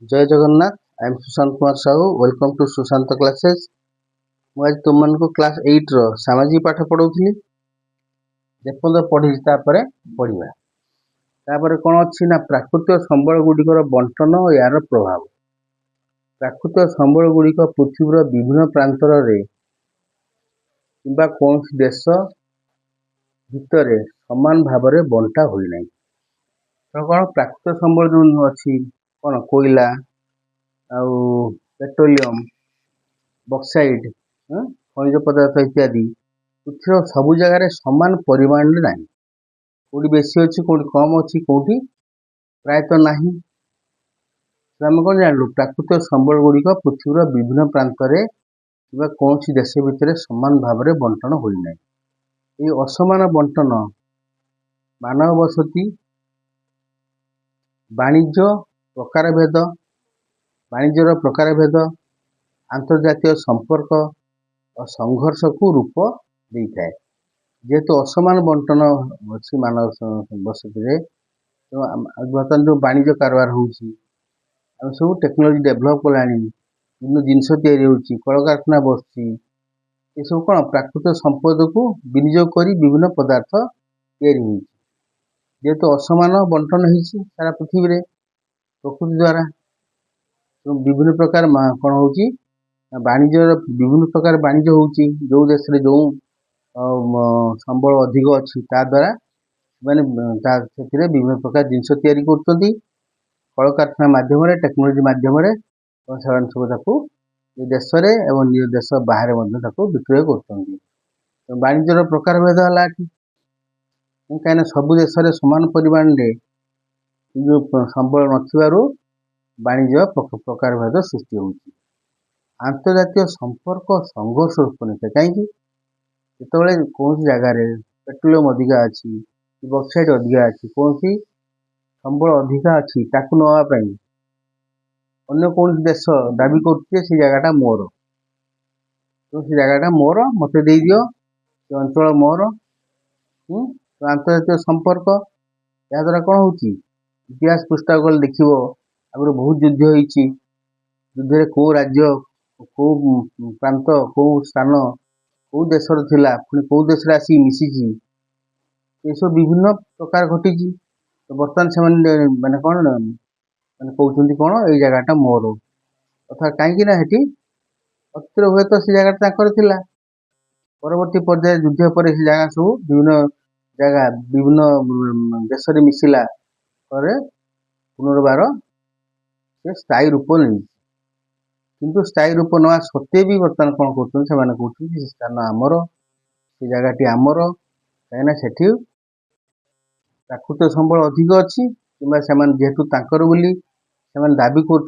जय Jagannath. I am Sushant Kumar Sahu. Welcome to Sushant classes. आज तुम मान क्लास 8 रो सामाजिक पाठ पढ़ाऊली। जेपर्यंत पढ़ी तापर पढ़ा तापर कौन अच्छी ना प्राकृतिक संबल गुड़िकर बंटन और यार प्रभाव। प्राकृतिक संबल गुड़िक पृथ्वीर विभिन्न प्रांतर कि कौन देश भितर समान भाव में बंटा होना। तो कौन प्राकृतिक संबल जो अच्छी कौन कोयला आउ पेट्रोलियम बक्साइड खनिज पदार्थ इत्यादि पृथ्वीर सबु जगार समान परिमाण ना कौटी बेसी अच्छी कौटी कम अच्छी कौटी प्रायतः ना। आम कौन जानलु प्राकृतिक संबल गुड़िक पृथ्वीर विभिन्न प्रांत में कौन देश भितर समान भाव में बंटन होना। ये असमान बंटन मानव बसती वाणिज्य प्रकार भेद वाणिज्यर प्रकार भेद आंतर्जातीय संपर्क और संघर्ष को रूप दे थाए। जेहेतु असमान बंटन अच्छी मानव बसती बर्तमान जो वाणिज्य कारबार हो सब टेक्नोलोजी डेभलप कला विभिन्न जिनस कल कारखाना बस ये सब कौन प्राकृतिक संपद को विनियोग कर विभिन्न पदार्थ जेहेतु असमान बंटन हो सारा पृथ्वी प्रकृति द्वारा विभिन्न प्रकार कौन हो वाणिज्य विभिन्न प्रकार वाणिज्य हो जो देश जो संबल अधिक अच्छी द्वारा मैंने विभिन्न प्रकार जिनस कल कारखाना मध्यम टेक्नोलोजी मध्यम सब देश एवं निज देश बाहर विक्रय कर वाणिज्यर प्रकार भेद है कहीं सब देश समान परिमाण जो संबल न वाणिज्य प्रकार भेद सृष्टि हो आंतर्जातीय संपर्क संघर्ष उत्पन्न होता कहीं जो कौन जगार पेट्रोलियम अधिका अच्छी बक्साइड अधिका अच्छी कौन संबल अधिका अच्छी ताकू नापी अन्य कौन देश दाबी कर जगटा मोर तो से जगटा मोर मत दे दियो से अंचल मोर तो आंतर्जातीय संपर्क या द्वारा कौन हो इतिहास पुस्तक गल देख आगे बहुत युद्ध हो युद्ध कौ राज्य कौ प्रांत कौ स्थान कौ देशर थिला पुणी कौ देश आसी मिशिची ये सब विभिन्न प्रकार घटी तो बर्तमान से मैंने कौन मैंने कहते कौन ये जगटा मोर अर्थात कहीं अतीत हुए तो से जगह परवर्ती पर्याय युद्ध पर से जगह सब विभिन्न जगह विभिन्न देश मिसिला पुनर्बार से स्थायी रूप नहीं किंतु स्थायी रूप ना सत्वे भी बर्तमान कौन कहते स्थान आमर से जगह आमर कहीं से प्राकृतिक संबल अधिक अच्छी कि जेहेतु तांकर बोली से दाबी कर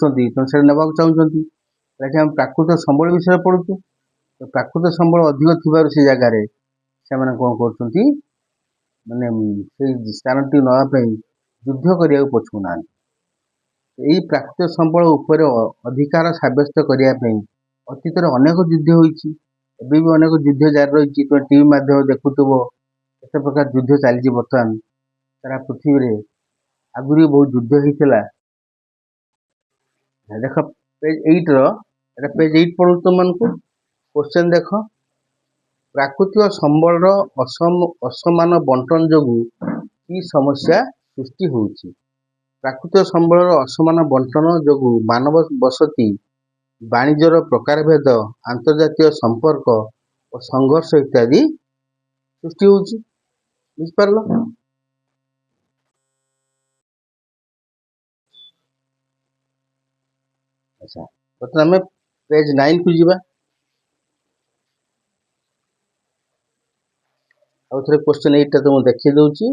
नेबाक चाहते आम प्राकृतिक संबल विषय पढ़ुचु तो प्राकृतिक संबल अधिक थी से जगार से कौन कर माने से स्थान टी नापी युद्ध करने पछुना यही प्राकृतिक संबल उपर अधिकार सब्यस्त करने अतीत अनेक युद्ध होती भी अनेक युद्ध जारी रही टीवी माध्यम देखुव केत प्रकार युद्ध चली बर्तमान सारा पृथ्वी आगुरी बहुत युद्ध होता देख पेज 8 पेज 8 पढ़ू तुम मन को क्वेश्चन देख प्राकृतिक संबल असमान बंटन जो कि समस्या सृष्टि होउछि। प्राकृतिक संबल असमान बंटन जो मानव बसती वाणिज्यर प्रकार भेद आंतर्जातीय संपर्क और संघर्ष इत्यादि सृष्टि होउछि। बुझिपारल। अच्छा बर्तमान आम पेज 9 को जीवा आउ थे क्वेश्चन 8 तो मुझे देखी दूची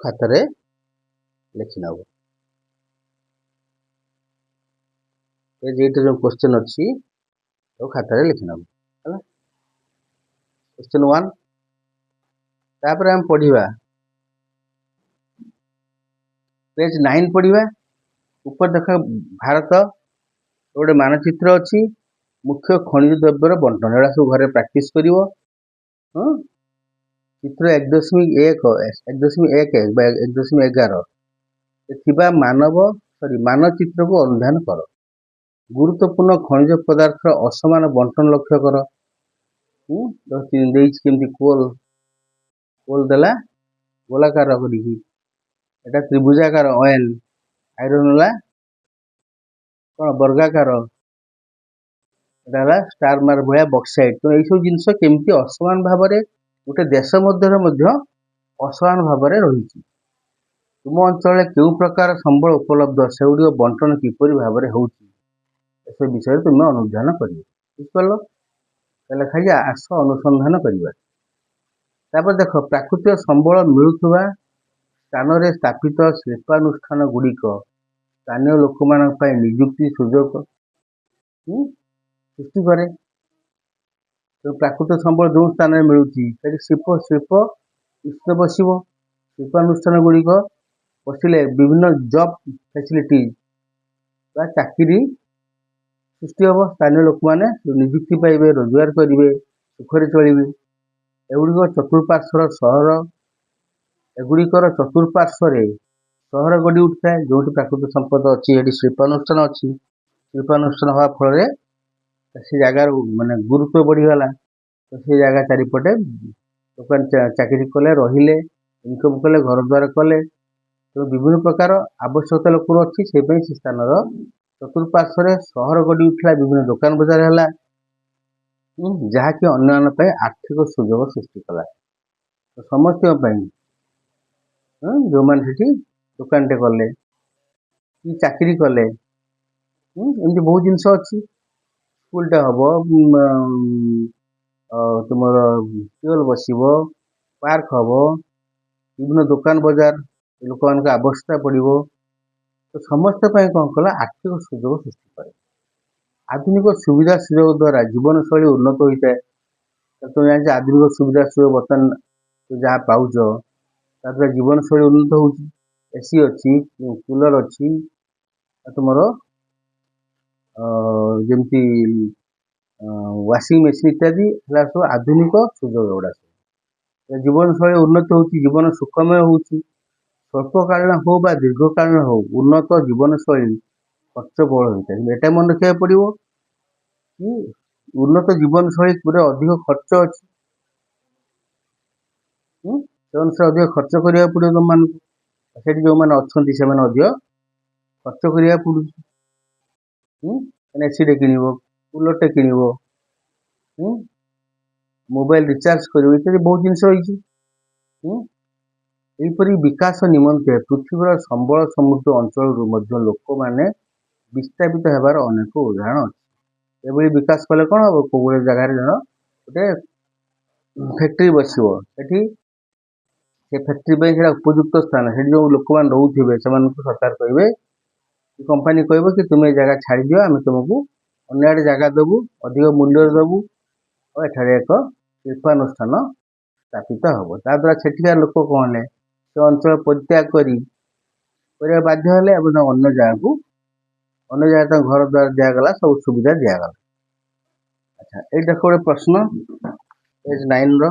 खातार लिखि नब पेज 8 जो क्वेश्चन अच्छी तो खातार लिखि नब क्वेश्चन 1 तापर हम पढ़िबा पेज 9 पढ़िबा ऊपर देख भारत गोटे मानचित्र अच्छी मुख्य खनिज द्रव्यर बंटन एड़ा सब घरे प्रैक्टिस करिवो चित्र 1.1 1.11 मानव ମାନଚିତ୍ରକୁ ଅନୁଧ୍ୟାନ କର। ଗୁରୁତ୍ୱପୂର୍ଣ୍ଣ ଖଣିଜ ପଦାର୍ଥର ଅସମାନ ବଣ୍ଟନ ଲକ୍ଷ୍ୟ କର। ଦେଇଛି କେମିତି କୋଲ ଦେଲା ଗୋଲାକାର କରିକି, ଏଟା ତ୍ରିଭୁଜାକାର ଅଏଲ, ଆଇରନ୍ ହେଲା କ'ଣ ବର୍ଗାକାର, ଏଟା ହେଲା ଷ୍ଟାର ମାର୍କ ଭଳିଆ ବକ୍ସାଇଟ୍। ତ ଏଇସବୁ ଜିନିଷ କେମିତି ଅସମାନ ଭାବରେ ଗୋଟେ ଦେଶ ମଧ୍ୟରେ ମଧ୍ୟ ଅସମାନ ଭାବରେ ରହିଛି। ତୁମ ଅଞ୍ଚଳରେ କେଉଁ ପ୍ରକାର ସମ୍ବଳ ଉପଲବ୍ଧ, ସେଗୁଡ଼ିକ ବଣ୍ଟନ କିପରି ଭାବରେ ହେଉଛି, ଏସବୁ ବିଷୟରେ ତୁମେ ଅନୁଧ୍ୟାନ କରିବ। ବୁଝିପାରିଲ? ତାହେଲେ ଖାଲି ଆସ ଅନୁସନ୍ଧାନ କରିବା। ତାପରେ ଦେଖ, ପ୍ରାକୃତିକ ସମ୍ବଳ ମିଳୁଥିବା ସ୍ଥାନରେ ସ୍ଥାପିତ ଶିଳ୍ପାନୁଷ୍ଠାନ ଗୁଡ଼ିକ ସ୍ଥାନୀୟ ଲୋକମାନଙ୍କ ପାଇଁ ନିଯୁକ୍ତି ସୁଯୋଗ ସୃଷ୍ଟି କରେ। ପ୍ରାକୃତିକ ସମ୍ବଳ ଯେଉଁ ସ୍ଥାନରେ ମିଳୁଛି ସେଠି ଶିଳ୍ପ ବସିବ। ଶିଳ୍ପାନୁଷ୍ଠାନ ଗୁଡ଼ିକ ବସିଲେ ବିଭିନ୍ନ ଜବ୍ ଫ୍ୟାସିଲିଟି ବା ଚାକିରି ସୃଷ୍ଟି ହେବ। ସ୍ଥାନୀୟ ଲୋକମାନେ ନିଯୁକ୍ତି ପାଇବେ, ରୋଜଗାର କରିବେ, ସୁଖରେ ଚଳିବେ। ଏଗୁଡ଼ିକର ଚତୁଃପାର୍ଶ୍ୱରେ ସହର ଗଢ଼ି ଉଠିଥାଏ। ଯେଉଁଠି ପ୍ରାକୃତିକ ସମ୍ପଦ ଅଛି ସେଠି ଶିଳ୍ପାନୁଷ୍ଠାନ ଅଛି। ଶିଳ୍ପାନୁଷ୍ଠାନ ହେବା ଫଳରେ ସେ ଜାଗାର ଗୁରୁତ୍ୱ ବଢ଼ିଗଲା। ତ ସେ ଜାଗା ଚାରିପଟେ ଲୋକମାନେ ଚାକିରି କଲେ, ରହିଲେ, ଇନକମ୍ କଲେ, ଘର ଦ୍ୱାର କଲେ। ତେଣୁ ବିଭିନ୍ନ ପ୍ରକାର ଆବଶ୍ୟକତା ଲୋକର ଅଛି। ସେହିପାଇଁ ସେ ସ୍ଥାନର ଚତୁଃପାର୍ଶ୍ୱରେ ସହର ଗଢ଼ି ଉଠିଲା, ବିଭିନ୍ନ ଦୋକାନ ବଜାର ହେଲା, ଯାହାକି ଅନ୍ୟମାନଙ୍କ ପାଇଁ ଆର୍ଥିକ ସୁଯୋଗ ସୃଷ୍ଟି କଲା। ତ ସମସ୍ତଙ୍କ ପାଇଁ ଯେଉଁମାନେ ସେଠି ଦୋକାନଟେ କଲେ କି ଚାକିରି କଲେ, ଏମିତି ବହୁତ ଜିନିଷ ଅଛି। ସ୍କୁଲଟା ହେବ, ତୁମର ଟ୍ୟୁବଲ୍ ବସିବ, ପାର୍କ ହେବ, ବିଭିନ୍ନ ଦୋକାନ ବଜାର ଲୋକମାନଙ୍କ ଆବଶ୍ୟକତା ପଡ଼ିବ। ତ ସମସ୍ତ ପାଇଁ କ'ଣ କଲା, ଆର୍ଥିକ ସୁଯୋଗ ସୃଷ୍ଟି କରେ। ଆଧୁନିକ ସୁବିଧା ସୁଯୋଗ ଦ୍ୱାରା ଜୀବନଶୈଳୀ ଉନ୍ନତ ହୋଇଥାଏ। ତୁମେ ଜାଣିଛ ଆଧୁନିକ ସୁବିଧା ସୁଯୋଗ ବର୍ତ୍ତମାନ ଯାହା ପାଉଛ ତାଦ୍ୱାରା ଜୀବନଶୈଳୀ ଉନ୍ନତ ହେଉଛି। ଏସି ଅଛି, କୁଲର ଅଛି, ତୁମର ଯେମିତି ୱାସିଂ ମେସିନ୍ ଇତ୍ୟାଦି ହେଲା ସବୁ ଆଧୁନିକ ସୁଯୋଗ ଗୁଡ଼ା ସବୁ। ଜୀବନଶୈଳୀ ଉନ୍ନତି ହେଉଛି, ଜୀବନ ସୁଖମୟ ହେଉଛି। ସ୍ୱଳ୍ପକାଳୀନ ହେଉ ବା ଦୀର୍ଘକାଳୀନ ହେଉ, ଉନ୍ନତ ଜୀବନଶୈଳୀ ଖର୍ଚ୍ଚ ବହୁଳ ହୋଇଥାଏ। ଏଟା ମନେ ରଖିବାକୁ ପଡ଼ିବ କି ଉନ୍ନତ ଜୀବନଶୈଳୀ ପୁରା ଅଧିକ ଖର୍ଚ୍ଚ ଅଛି। ସେ ଅନୁସାରେ ଅଧିକ ଖର୍ଚ୍ଚ କରିବାକୁ ପଡ଼ିବ ତୁମମାନଙ୍କୁ। ସେଠି ଯେଉଁମାନେ ଅଛନ୍ତି ସେମାନେ ଅଧିକ ଖର୍ଚ୍ଚ କରିବାକୁ ପଡ଼ୁଛି। ଏସିଟେ କିଣିବ, କୁଲରଟେ କିଣିବ, ମୋବାଇଲ ରିଚାର୍ଜ କରିବ, ଇତ୍ୟାଦି ବହୁତ ଜିନିଷ ରହିଛି। ଏହିପରି ବିକାଶ ନିମନ୍ତେ ପୃଥିବୀର ସମ୍ବଳ ସମୃଦ୍ଧ ଅଞ୍ଚଳରୁ ମଧ୍ୟ ଲୋକମାନେ ବିସ୍ଥାପିତ ହେବାର ଅନେକ ଉଦାହରଣ ଅଛି। ଏଭଳି ବିକାଶ କଲେ କ'ଣ ହେବ, କେଉଁ ଗୋଟେ ଜାଗାରେ ଗୋଟେ ଫ୍ୟାକ୍ଟ୍ରି ବସିବ, ସେଠି ସେ ଫ୍ୟାକ୍ଟ୍ରି ପାଇଁ ସେଇଟା ଉପଯୁକ୍ତ ସ୍ଥାନ। ସେଠି ଯେଉଁ ଲୋକମାନେ ରହୁଥିବେ ସେମାନଙ୍କୁ ସରକାର କହିବେ, କମ୍ପାନୀ କହିବ କି ତୁମେ ଏ ଜାଗା ଛାଡ଼ିଦିଅ, ଆମେ ତୁମକୁ ଅନ୍ୟ ଆଡ଼େ ଜାଗା ଦେବୁ, ଅଧିକ ମୂଲ୍ୟରେ ଦେବୁ, ଆଉ ଏଠାରେ ଏକ ଶିଳ୍ପାନୁଷ୍ଠାନ ସ୍ଥାପିତ ହେବ। ତାଦ୍ୱାରା ସେଠିକାର ଲୋକ କ'ଣ ହେଲେ, ସେ ଅଞ୍ଚଳ ପରିତ୍ୟାଗ କରିବା ବାଧ୍ୟ ହେଲେ ଏବଂ ଅନ୍ୟ ଜାଗାରେ ତାଙ୍କ ଘର ଦ୍ୱାର ଦିଆଗଲା, ସବୁ ସୁବିଧା ଦିଆଗଲା। ଆଚ୍ଛା, ଏଇ ଦେଖ ଗୋଟେ ପ୍ରଶ୍ନ ପେଜ୍ 9ର।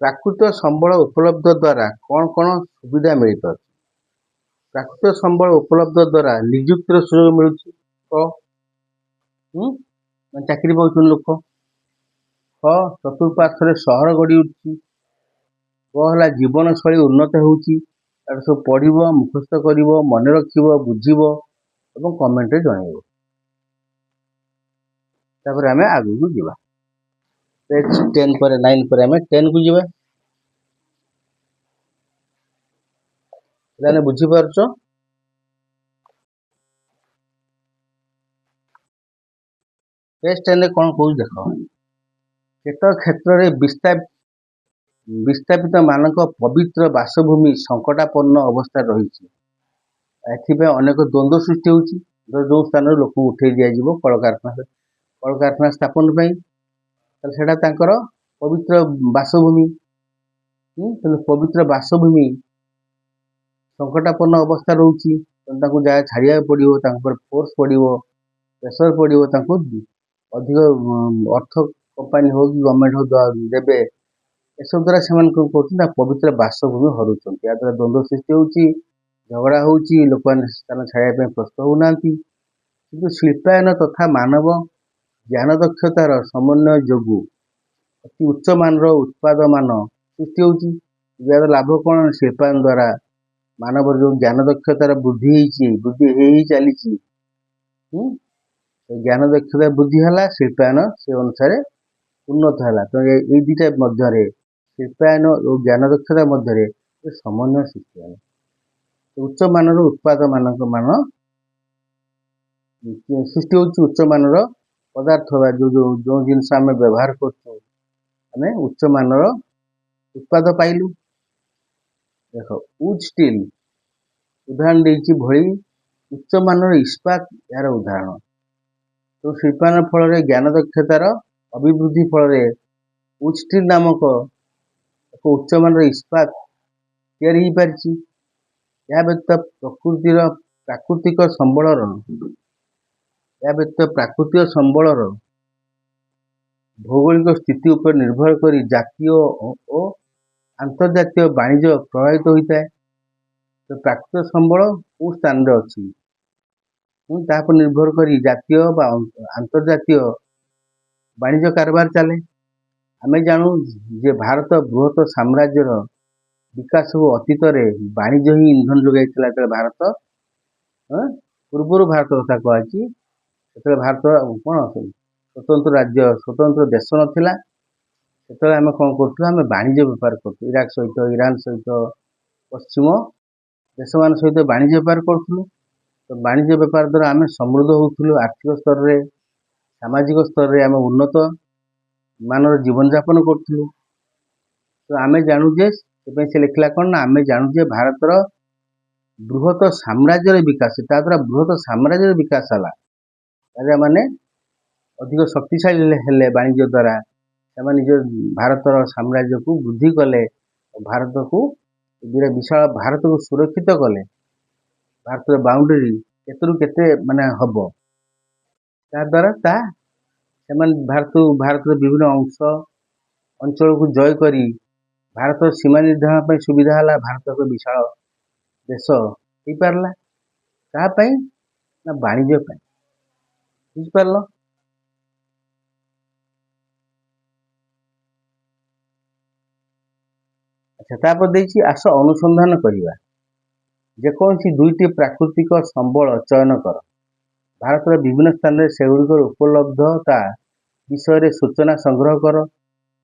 ପ୍ରାକୃତିକ ସମ୍ବଳ ଉପଲବ୍ଧ ଦ୍ୱାରା କ'ଣ କ'ଣ ସୁବିଧା ମିଳିପାରୁଛି? ପ୍ରାକୃତିକ ସମ୍ବଳ ଉପଲବ୍ଧ ଦ୍ୱାରା ନିଯୁକ୍ତିର ସୁଯୋଗ ମିଳୁଛି। ଚାକିରି ପାଉଛନ୍ତି ଲୋକ। ଚତୁଃପାର୍ଶ୍ୱରେ ସହର ଗଢ଼ି ଉଠୁଛି। ହେଲା ଜୀବନଶୈଳୀ ଉନ୍ନତ ହେଉଛି। ତାକୁ ସବୁ ପଢ଼ିବ, ମୁଖସ୍ଥ କରିବ, ମନେ ରଖିବ, ବୁଝିବ ଏବଂ କମେଣ୍ଟରେ ଜଣାଇବ। ତାପରେ ଆମେ ଆଗକୁ ଯିବା। ପେଜ୍ 10 ପରେ 9 ପରେ ଆମେ 10କୁ ଯିବା। ତାହେଲେ ବୁଝିପାରୁଛ? ପେଜ୍ 10ରେ କ'ଣ କହୁଛି ଦେଖ। କେତେକ କ୍ଷେତ୍ରରେ ବିସ୍ଥାପିତ ମାନଙ୍କ ପବିତ୍ର ବାସଭୂମି ସଙ୍କଟାପନ୍ନ ଅବସ୍ଥାରେ ରହିଛି। ଏଥିପାଇଁ ଅନେକ ଦ୍ୱନ୍ଦ୍ୱ ସୃଷ୍ଟି ହେଉଛି। ଯେଉଁ ସ୍ଥାନରେ ଲୋକଙ୍କୁ ଉଠେଇ ଦିଆଯିବ କଳକାରଖାନା ସ୍ଥାପନ ପାଇଁ, ତାହେଲେ ସେଇଟା ତାଙ୍କର ପବିତ୍ର ବାସଭୂମି। ତେଣୁ ପବିତ୍ର ବାସଭୂମି ସଙ୍କଟାପନ୍ନ ଅବସ୍ଥା ରହୁଛି। ତେଣୁ ତାଙ୍କୁ ଜାଗା ଛାଡ଼ିବାକୁ ପଡ଼ିବ, ତାଙ୍କ ଉପରେ ଫୋର୍ସ ପଡ଼ିବ, ପ୍ରେସର ପଡ଼ିବ, ତାଙ୍କୁ ଅଧିକ ଅର୍ଥ କମ୍ପାନୀ ହେଉ କି ଗଭର୍ଣ୍ଣମେଣ୍ଟ ହେଉ ଦେବେ, ଏସବୁ ଦ୍ୱାରା ସେମାନେ କଣ କରୁଛନ୍ତି ନା ପବିତ୍ର ବାସଭୂମି ହରୁଛନ୍ତି। ଏହା ଦ୍ୱାରା ଦ୍ୱନ୍ଦ୍ୱ ସୃଷ୍ଟି ହେଉଛି, ଝଗଡ଼ା ହେଉଛି, ଲୋକମାନେ ସ୍ଥାନ ଛାଡ଼ିବା ପାଇଁ ପ୍ରସ୍ତୁତ ହଉନାହାନ୍ତି। କିନ୍ତୁ ଶିଳ୍ପାୟନ ତଥା ମାନବ ଜ୍ଞାନ ଦକ୍ଷତାର ସମନ୍ୱୟ ଯୋଗୁଁ ଅତି ଉଚ୍ଚମାନର ଉତ୍ପାଦମାନ ସୃଷ୍ଟି ହେଉଛି। ଏହାର ଲାଭ କ'ଣ? ଶିଳ୍ପାୟନ ଦ୍ୱାରା ମାନବର ଯେଉଁ ଜ୍ଞାନ ଦକ୍ଷତାର ବୃଦ୍ଧି ହେଇ ଚାଲିଛି। ଜ୍ଞାନ ଦକ୍ଷତା ବୃଦ୍ଧି ହେଲା, ଶିଳ୍ପାୟନ ସେ ଅନୁସାରେ ଉନ୍ନତ ହେଲା। ତ ଏଇ ଦୁଇଟା ମଧ୍ୟରେ ଶିଳ୍ପାୟନ ଓ ଜ୍ଞାନ ଦକ୍ଷତା ମଧ୍ୟରେ ସମନ୍ୱୟ ସୃଷ୍ଟି ହେଲା। ଉଚ୍ଚମାନର ଉତ୍ପାଦମାନଙ୍କ ମାନ ସୃଷ୍ଟି ହେଉଛି। ଉଚ୍ଚମାନର ପଦାର୍ଥ ବା ଯେଉଁ ଜିନିଷ ଆମେ ବ୍ୟବହାର କରୁଛୁ, ଆମେ ଉଚ୍ଚମାନର ଉତ୍ପାଦ ପାଇଲୁ। ଦେଖ, ଉଡ୍ ଷ୍ଟିଲ୍ ଉଦାହରଣ ଦେଇଛି ଭଳି ଉଚ୍ଚମାନର ଇସ୍ପାତ ଏହାର ଉଦାହରଣ। ତ ଶିଳ୍ପାୟନ ଫଳରେ ଜ୍ଞାନ ଦକ୍ଷତାର ଅଭିବୃଦ୍ଧି ଫଳରେ ଉଡ୍ ଷ୍ଟିଲ୍ ନାମକ ଏକ ଉଚ୍ଚମାନର ଇସ୍ପାତ ତିଆରି ହୋଇପାରିଛି। ଏହା ବ୍ୟତୀତ ପ୍ରାକୃତିକ ସମ୍ବଳର ଭୌଗୋଳିକ ସ୍ଥିତି ଉପରେ ନିର୍ଭର କରି ଜାତୀୟ ଓ ଆନ୍ତର୍ଜାତୀୟ ବାଣିଜ୍ୟ ପ୍ରଭାବିତ ହୋଇଥାଏ। ତ ପ୍ରାକୃତିକ ସମ୍ବଳ କେଉଁ ସ୍ଥାନରେ ଅଛି, ତା ଉପରେ ନିର୍ଭର କରି ଜାତୀୟ ବା ଆନ୍ତର୍ଜାତୀୟ ବାଣିଜ୍ୟ କାରବାର ଚାଲେ। ଆମେ ଜାଣୁ ଯେ ଭାରତ ବୃହତ ସାମ୍ରାଜ୍ୟର ବିକାଶକୁ ଅତୀତରେ ବାଣିଜ୍ୟ ହିଁ ଇନ୍ଧନ ଯୋଗାଇଥିଲା। ଯେତେବେଳେ ଭାରତ ପୂର୍ବରୁ ଭାରତ କଥା କୁହାଯାଇଛି, ସେତେବେଳେ ଭାରତ କ'ଣ ସ୍ୱତନ୍ତ୍ର ରାଜ୍ୟ, ସ୍ୱତନ୍ତ୍ର ଦେଶ ନଥିଲା। ସେତେବେଳେ ଆମେ କ'ଣ କରୁଥିଲୁ? ଆମେ ବାଣିଜ୍ୟ ବେପାର କରୁଥିଲୁ। ଇରାକ ସହିତ, ଇରାନ ସହିତ, ପଶ୍ଚିମ ଦେଶମାନ ସହିତ ବାଣିଜ୍ୟ ବେପାର କରୁଥିଲୁ। ତ ବାଣିଜ୍ୟ ବେପାର ଦ୍ୱାରା ଆମେ ସମୃଦ୍ଧ ହେଉଥିଲୁ। ଆର୍ଥିକ ସ୍ତରରେ, ସାମାଜିକ ସ୍ତରରେ ଆମେ ଉନ୍ନତ ମାନର ଜୀବନଯାପନ କରୁଥିଲୁ। ତ ଆମେ ଜାଣୁ ଯେ, ସେଥିପାଇଁ ସେ ଲେଖିଲା କ'ଣ ନା, ଆମେ ଜାଣୁ ଯେ ଭାରତର ବୃହତ ସାମ୍ରାଜ୍ୟର ବିକାଶ, ତା ଦ୍ୱାରା ବୃହତ ସାମ୍ରାଜ୍ୟର ବିକାଶ ହେଲା। ରାଜାମାନେ ଅଧିକ ଶକ୍ତିଶାଳୀ ହେଲେ ବାଣିଜ୍ୟ ଦ୍ୱାରା। ସେମାନେ ନିଜ ଭାରତର ସାମ୍ରାଜ୍ୟକୁ ବୃଦ୍ଧି କଲେ, ଭାରତକୁ ବିଶାଳ ଭାରତକୁ ସୁରକ୍ଷିତ କଲେ। ଭାରତର ବାଉଣ୍ଡରୀ କେତେରୁ କେତେ ହବ, ତାଦ୍ୱାରା ସେମାନେ ଭାରତର ବିଭିନ୍ନ ଅଞ୍ଚଳକୁ ଜୟ କରି ଭାରତର ସୀମା ନିର୍ଦ୍ଧାରଣ ପାଇଁ ସୁବିଧା ହେଲା। ଭାରତ ଏକ ବିଶାଳ ଦେଶ ହେଇପାରିଲା। କାହା ପାଇଁ? ନା ବାଣିଜ୍ୟ ପାଇଁ। ବୁଝିପାରିଲ? ଆଚ୍ଛା, ତାପରେ ଦେଇଛି ଆସ ଅନୁସନ୍ଧାନ କରିବା। ଯେକୌଣସି ଦୁଇଟି ପ୍ରାକୃତିକ ସମ୍ବଳ ଚୟନ କର। ଭାରତର ବିଭିନ୍ନ ସ୍ଥାନରେ ସେଗୁଡ଼ିକର ଉପଲବ୍ଧତା ବିଷୟରେ ସୂଚନା ସଂଗ୍ରହ କର।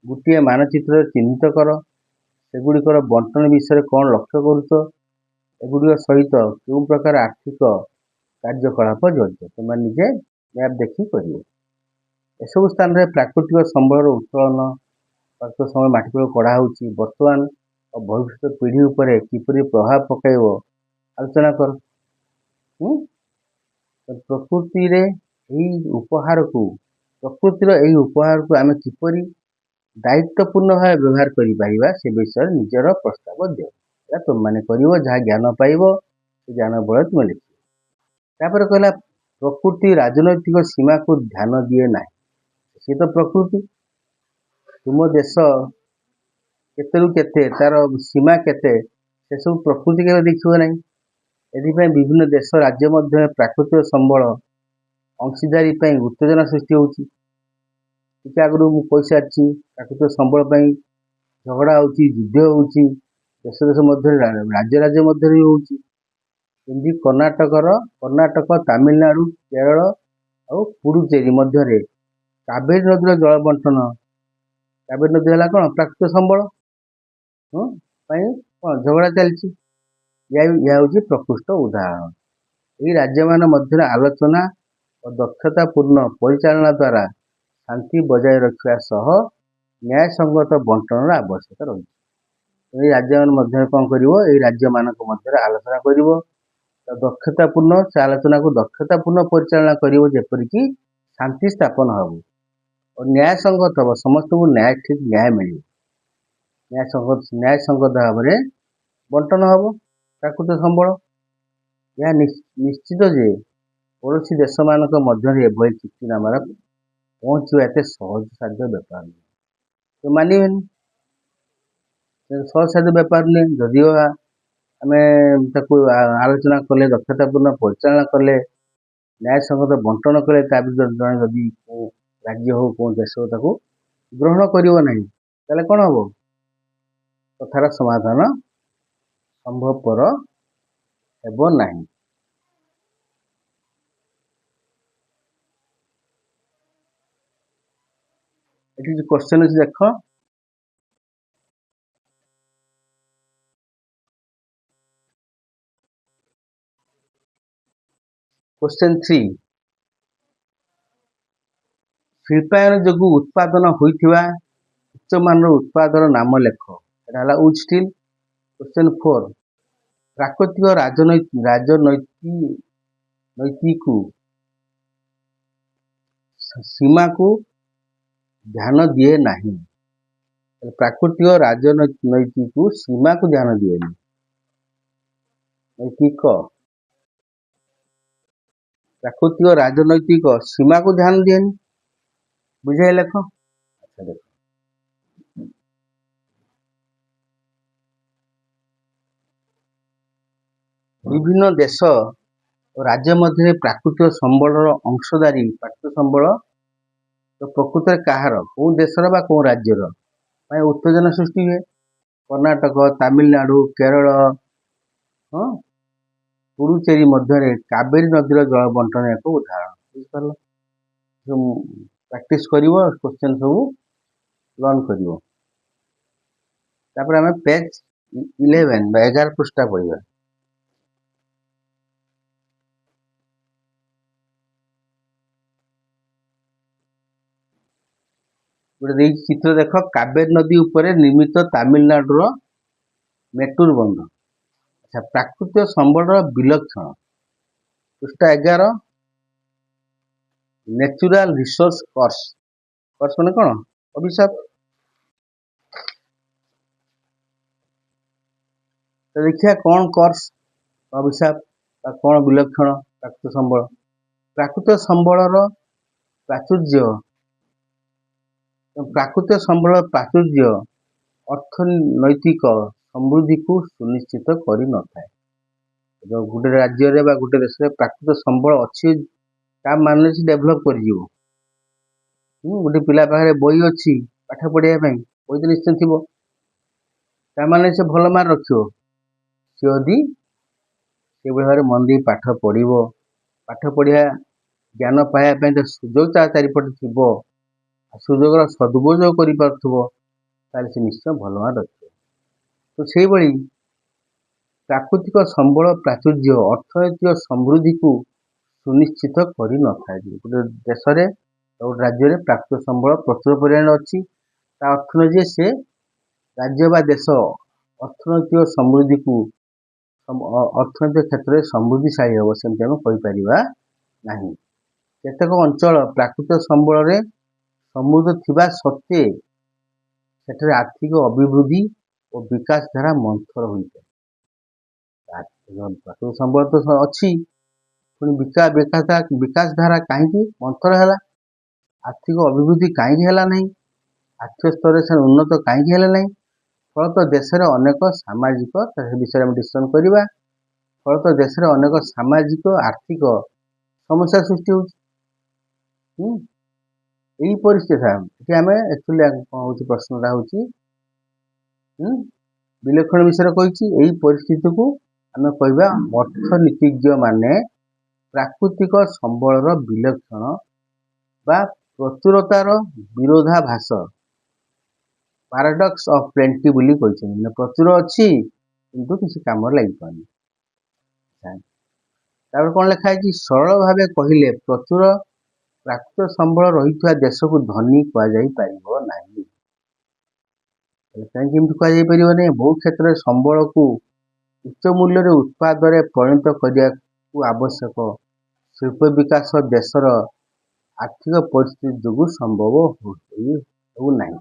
ଗୋଟିଏ ମାନଚିତ୍ରରେ ଚିହ୍ନିତ କର। ସେଗୁଡ଼ିକର ବଣ୍ଟନ ବିଷୟରେ କ'ଣ ଲକ୍ଷ୍ୟ କରୁଛ? ଏଗୁଡ଼ିକ ସହିତ କେଉଁ ପ୍ରକାର ଆର୍ଥିକ କାର୍ଯ୍ୟକଳାପ ଜଡ଼ିତ? ତୁମେ ନିଜେ ମ୍ୟାପ୍ ଦେଖି କରିବ। ଏସବୁ ସ୍ଥାନରେ ପ୍ରାକୃତିକ ସମ୍ବଳର ଉତ୍ତୋଳନ, ପ୍ରାକୃତିକ ସମ୍ବଳ ମାଟି ତଳକୁ କଢ଼ା ହେଉଛି, ବର୍ତ୍ତମାନ ଓ ଭବିଷ୍ୟତ ପିଢ଼ି ଉପରେ କିପରି ପ୍ରଭାବ ପକାଇବ ଆଲୋଚନା କର। ପ୍ରକୃତିର ଏହି ଉପହାରକୁ ଆମେ କିପରି ଦାୟିତ୍ୱପୂର୍ଣ୍ଣ ଭାବେ ବ୍ୟବହାର କରିପାରିବା, ସେ ବିଷୟରେ ନିଜର ପ୍ରସ୍ତାବ ଦିଅ। ଏହା ତୁମମାନେ କରିବ, ଯାହା ଜ୍ଞାନ ପାଇବ ସେ ଜ୍ଞାନ ବଳରେ ତୁମେ ଲେଖିବ। ତାପରେ କହିଲା, ପ୍ରକୃତି ରାଜନୈତିକ ସୀମାକୁ ଧ୍ୟାନ ଦିଏ ନାହିଁ। ସିଏ ତ ପ୍ରକୃତି। ତୁମ ଦେଶ କେତେରୁ କେତେ, ତାର ସୀମା କେତେ, ସେସବୁ ପ୍ରକୃତି କେବେ ଦେଖିବ ନାହିଁ। ଏଥିପାଇଁ ବିଭିନ୍ନ ଦେଶ ରାଜ୍ୟ ମଧ୍ୟରେ ପ୍ରାକୃତିକ ସମ୍ବଳ ଅଂଶୀଦାରୀ ପାଇଁ ଉତ୍ତେଜନା ସୃଷ୍ଟି ହେଉଛି। ଟିକେ ଆଗରୁ ମୁଁ କହିସାରିଛି, ପ୍ରାକୃତିକ ସମ୍ବଳ ପାଇଁ ଝଗଡ଼ା ହେଉଛି, ଯୁଦ୍ଧ ହେଉଛି, ଦେଶ ମଧ୍ୟରେ, ରାଜ୍ୟ ମଧ୍ୟରେ ବି ହେଉଛି। ଯେମିତି କର୍ଣ୍ଣାଟକ, ତାମିଲନାଡୁ, କେରଳ ଆଉ ପୁଡୁଚେରୀ ମଧ୍ୟରେ କାବେରୀ ନଦୀର ଜଳ ବଣ୍ଟନ। କାବେରୀ ନଦୀ ହେଲା କ'ଣ? ପ୍ରାକୃତିକ ସମ୍ବଳ ପାଇଁ କ'ଣ ଝଗଡ଼ା ଚାଲିଛି। ଏହା ହେଉଛି ପ୍ରକୃଷ୍ଟ ଉଦାହରଣ। ଏହି ରାଜ୍ୟମାନ ମଧ୍ୟରେ ଆଲୋଚନା ଓ ଦକ୍ଷତାପୂର୍ଣ୍ଣ ପରିଚାଳନା ଦ୍ୱାରା ଶାନ୍ତି ବଜାୟ ରଖିବା ସହ ନ୍ୟାୟସଙ୍ଗତ ବଣ୍ଟନର ଆବଶ୍ୟକତା ରହିଛି। ଏହି ରାଜ୍ୟମାନ ମଧ୍ୟରେ କ'ଣ କରିବ? ଏହି ରାଜ୍ୟମାନଙ୍କ ମଧ୍ୟରେ ଆଲୋଚନା କରିବ। ସେ ଆଲୋଚନାକୁ ଦକ୍ଷତାପୂର୍ଣ୍ଣ ପରିଚାଳନା କରିବ, ଯେପରିକି ଶାନ୍ତି ସ୍ଥାପନ ହେବ ଓ ନ୍ୟାୟସଙ୍ଗତ ହେବ। ସମସ୍ତଙ୍କୁ ଠିକ୍ ନ୍ୟାୟ ମିଳିବ। ନ୍ୟାୟସଙ୍ଗତ ଭାବରେ ବଣ୍ଟନ ହେବ ପ୍ରାକୃତିକ ସମ୍ବଳ। ଏହା ନିଶ୍ଚିତ ଯେ ପଡ଼ୋଶୀ ଦେଶମାନଙ୍କ ମଧ୍ୟରେ ଏଭଳି ଚୁକ୍ତିନାମାର ପହଞ୍ଚିବା ଏତେ ସହଜସାଧ୍ୟ ବ୍ୟାପାର ନୁହେଁ। ତ ମାନିବେନି। ସହସାଧ୍ୟ ବେପାର ନୁହେଁ। ଯଦିଓ ଆମେ ତାକୁ ଆଲୋଚନା କଲେ, ଦକ୍ଷତାପୂର୍ଣ୍ଣ ପରିଚାଳନା କଲେ, ନ୍ୟାୟସଙ୍ଗତ ବଣ୍ଟନ କଲେ, ତା ଭିତରେ ଜଣେ ଯଦି କୋଉ ରାଜ୍ୟ ହଉ କୋଉ ଦେଶ ହଉ ତାକୁ ଗ୍ରହଣ କରିବ ନାହିଁ, ତାହେଲେ କ'ଣ ହବ? କଥାର ସମାଧାନ ସମ୍ଭବପର ହେବ ନାହିଁ। ଏଠି ଯୋଉ କ୍ୱେଶ୍ଚନ ଅଛି ଦେଖ, କ୍ୱେଶ୍ଚନ 3, ଶିଳ୍ପାୟନ ଯୋଗୁଁ ଉତ୍ପାଦନ ହୋଇଥିବା ଉଚ୍ଚମାନର ଉତ୍ପାଦର ନାମ ଲେଖ। ଏଟା ହେଲା ଉଡ୍ ଷ୍ଟିଲ୍। କ୍ୱେଶ୍ଚନ 4, ପ୍ରାକୃତିକ ରାଜନୈତିକୁ ସୀମାକୁ ଧ୍ୟାନ ଦିଏ ନାହିଁ। ପ୍ରାକୃତିକ ରାଜନୈତିକୁ ସୀମାକୁ ଧ୍ୟାନ ଦିଏନି। ପ୍ରାକୃତିକ ରାଜନୈତିକ ସୀମାକୁ ଧ୍ୟାନ ଦିଏନି। ବୁଝାଇ ଲେଖ। ଆଚ୍ଛା ଦେଖ, ବିଭିନ୍ନ ଦେଶ ଓ ରାଜ୍ୟ ମଧ୍ୟରେ ପ୍ରାକୃତିକ ସମ୍ବଳର ଅଂଶଦାରୀ ପ୍ରାକୃତିକ ସମ୍ବଳ ତ ପ୍ରକୃତରେ କାହାର, କୋଉ ଦେଶର ବା କୋଉ ରାଜ୍ୟର ପାଇଁ ଉତ୍ତେଜନା ସୃଷ୍ଟି ହୁଏ। କର୍ଣ୍ଣାଟକ, ତାମିଲନାଡୁ, କେରଳ, ପୁଡୁଚେରୀ ମଧ୍ୟରେ କାବେରୀ ନଦୀର ଜଳ ବଣ୍ଟନ ଏକ ଉଦାହରଣ। ବୁଝିପାରିଲ? ପ୍ରାକ୍ଟିସ କରିବ, କ୍ୱେଶ୍ଚନ ସବୁ ଲର୍ନ କରିବ। ତାପରେ ଆମେ ପେଜ 11 ବା 11 ପୃଷ୍ଠା ପଢିବା। ଗୋଟେ ଦେଇଛି ଚିତ୍ର ଦେଖ, କାବେରୀ ନଦୀ ଉପରେ ନିର୍ମିତ ତାମିଲନାଡୁର ମେଟୁର ବନ୍ଧ। ଆଚ୍ଛା, ପ୍ରାକୃତିକ ସମ୍ବଳର ବିଲକ୍ଷଣ। ପୃଷ୍ଠା 11, ନ୍ୟାଚୁରାଲ ରିସୋର୍ସ କର୍ସ। କର୍ସ ମାନେ କ'ଣ? ଅଭିଶାପ। ତ ଦେଖିବା କ'ଣ କର୍ସ, ଅଭିଶାପ ବା କ'ଣ ବିଲକ୍ଷଣ ପ୍ରାକୃତିକ ସମ୍ବଳ। ପ୍ରାକୃତିକ ସମ୍ବଳର ପ୍ରାଚୁର୍ଯ୍ୟ ଅର୍ଥନୈତିକ ସମୃଦ୍ଧିକୁ ସୁନିଶ୍ଚିତ କରିନଥାଏ। ଗୋଟେ ରାଜ୍ୟରେ ବା ଗୋଟେ ଦେଶରେ ପ୍ରାକୃତିକ ସମ୍ବଳ ଅଛି, ତା ମାନେ ସେ ଡେଭଲପ କରିଯିବ। ଗୋଟେ ପିଲା ପାଖରେ ବହି ଅଛି ପାଠ ପଢିବା ପାଇଁ, ବହି ତ ନିଶ୍ଚୟ ଥିବ, ତା ମାନେ ସେ ଭଲ ମାର୍କ ରଖିବ। ସେ ଯଦି ସେଭଳି ଭାବରେ ମନ ଦେଇ ପାଠ ପଢିବ, ପାଠ ପଢିବା ଜ୍ଞାନ ପାଇବା ପାଇଁ ତ ସୁଯୋଗ ତା ଚାରିପଟେ ଥିବ, ସୁଯୋଗର ସଦୁପଯୋଗ କରିପାରୁଥିବ, ତାହେଲେ ସେ ନିଶ୍ଚୟ ଭଲ ମାର୍କ ରଖିବ। ତ ସେଇଭଳି ପ୍ରାକୃତିକ ସମ୍ବଳ ପ୍ରାଚୁର୍ଯ୍ୟ ଅର୍ଥନୈତିକ ସମୃଦ୍ଧିକୁ ସୁନିଶ୍ଚିତ କରିନଥାଏ। ଗୋଟେ ଦେଶରେ, ଗୋଟେ ରାଜ୍ୟରେ ପ୍ରାକୃତିକ ସମ୍ବଳ ପ୍ରଚୁର ପରିମାଣରେ ଅଛି, ତା ଅର୍ଥ ନୁହେଁ ଯେ ସେ ରାଜ୍ୟ ବା ଦେଶ ଅର୍ଥନୈତିକ ସମୃଦ୍ଧିକୁ ଅର୍ଥନୈତିକ କ୍ଷେତ୍ରରେ ସମୃଦ୍ଧିଶାଳୀ ହେବ, ସେମିତି ଆମେ କହିପାରିବା ନାହିଁ। କେତେକ ଅଞ୍ଚଳ ପ୍ରାକୃତିକ ସମ୍ବଳରେ ସମୃଦ୍ଧ ଥିବା ସତ୍ତ୍ୱେ ସେଠାରେ ଆର୍ଥିକ ଅଭିବୃଦ୍ଧି ଓ ବିକାଶ ଧାରା ମନ୍ଥର ହୋଇଥାଏ। ପ୍ରାକୃତିକ ସମ୍ବଳ ତ ଅଛି, ପୁଣି ବିକାଶ ଧାରା କାହିଁକି ମନ୍ଥର ହେଲା? ଆର୍ଥିକ ଅଭିବୃଦ୍ଧି କାହିଁକି ହେଲା ନାହିଁ? ଆର୍ଥିକ ସ୍ତରରେ ସେ ଉନ୍ନତ କାହିଁକି ହେଲେ ନାହିଁ? ଫଳତଃ ଦେଶରେ ଅନେକ ସାମାଜିକ, ସେ ବିଷୟରେ ଆମେ ଡିସ୍କସନ୍ କରିବା। ଫଳତଃ ଦେଶରେ ଅନେକ ସାମାଜିକ ଆର୍ଥିକ ସମସ୍ୟା ସୃଷ୍ଟି ହେଉଛି। ଏଇ ପରିସ୍ଥିତି ଏଠି ଆମେ ଆକ୍ଚୁଆଲି କ'ଣ ହେଉଛି, ପ୍ରଶ୍ନଟା ହେଉଛି ବିଲକ୍ଷଣ ବିଷୟରେ କହିଛି। ଏଇ ପରିସ୍ଥିତିକୁ ଆମେ କହିବା ଅର୍ଥନୀତିଜ୍ଞ ମାନେ ପ୍ରାକୃତିକ ସମ୍ବଳର ବିଲକ୍ଷଣ ବା ପ୍ରଚୁରତାର ବିରୋଧାଭାସ, ପାରାଡକ୍ସ ଅଫ ପ୍ଲେଣ୍ଟି ବୋଲି କହିଛନ୍ତି। ପ୍ରଚୁର ଅଛି କିନ୍ତୁ କିଛି କାମରେ ଲାଗିପାରୁନି। ତାପରେ କ'ଣ ଲେଖା ହେଇଛି, ସରଳ ଭାବେ କହିଲେ ପ୍ରଚୁର ପ୍ରାକୃତିକ ସମ୍ବଳ ରହିଥିବା ଦେଶକୁ ଧନୀ କୁହାଯାଇ ପାରିବ ନାହିଁ। କାହିଁକି ଏମିତି କୁହାଯାଇ ପାରିବ ନାହିଁ? ବହୁ କ୍ଷେତ୍ରରେ ସମ୍ବଳକୁ ଉଚ୍ଚ ମୂଲ୍ୟରେ ଉତ୍ପାଦରେ ପରିଣତ କରିବାକୁ ଆବଶ୍ୟକ ଶିଳ୍ପ ବିକାଶ ଦେଶର ଆର୍ଥିକ ପରିସ୍ଥିତି ଯୋଗୁଁ ସମ୍ଭବ ହେଉନାହିଁ।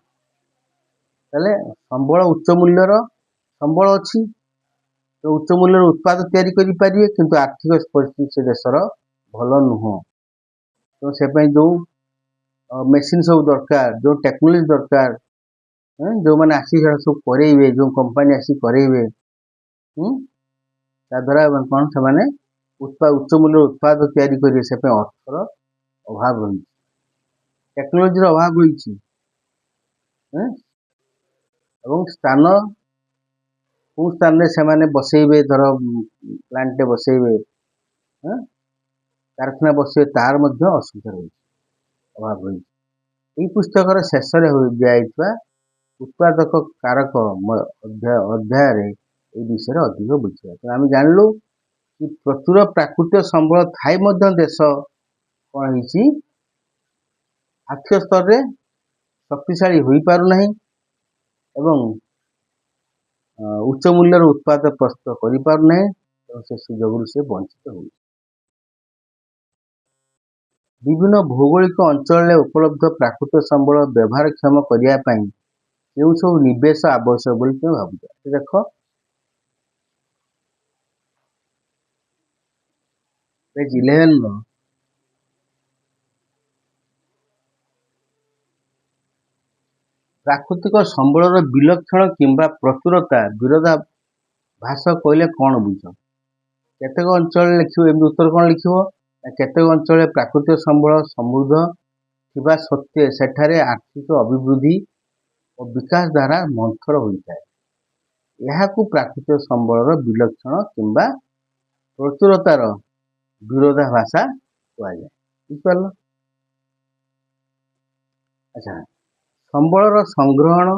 ତାହେଲେ ସମ୍ବଳ ଉଚ୍ଚ ମୂଲ୍ୟର ସମ୍ବଳ ଅଛି, ତ ଉଚ୍ଚ ମୂଲ୍ୟର ଉତ୍ପାଦ ତିଆରି କରିପାରିବେ, କିନ୍ତୁ ଆର୍ଥିକ ପରିସ୍ଥିତି ସେ ଦେଶର ଭଲ ନୁହଁ। ତ ସେ ପାଇଁ ଯେଉଁ ମେସିନ୍ ସବୁ ଦରକାର, ଯେଉଁ ଟେକ୍ନୋଲୋଜି ଦରକାର, जो मैंने आसी सब करेबे जो कंपनी आसी करेबे ता द्वारा कौन से माने उच्च मूल्य उत्पाद तैयारी करेंगे से अर्थर अभाव रही टेक्नोलोजी अभाव रही स्थान कौ स्थान से बसइबे धर प्लांट बसइबे कारखाना बसइबे तार असुविधा रही अभाव रही यही पुस्तक शेष दिखाई उत्पादक कारक अध्याय विषय अधिक बुझा तो आम जानलु कि प्रचुर प्राकृतिक संबल थाई देश कौन हो आर्थिक स्तर में शक्तिशाली हो पारना एवं उच्च मूल्यर उत्पाद प्रस्तुत कर पारना से सुजोग से वंचित हो विभिन्न भौगोलिक अंचल उपलब्ध प्राकृतिक संबल व्यवहारक्षम करने जो सब निवेश आवश्यक बोली तुम भावुच देख पेज 11 प्राकृतिक संबलर विलक्षण किंबा प्रचुरता विरोधाभास कहले कौन बुझ केतेक अंचल लिखियो एमि उत्तर कौन लिखियो केतेक अंचल प्राकृतिक संबल समृद्ध थिबा सत्वे सेठारे आर्थिक अभिवृद्धि और विकास द्वारा मंथर होता है यह प्राकृतिक संबलर विलक्षण किंबा प्रचुरतार विरोधाभाषा कहुए बुझिपार अच्छा संबलर संग्रहण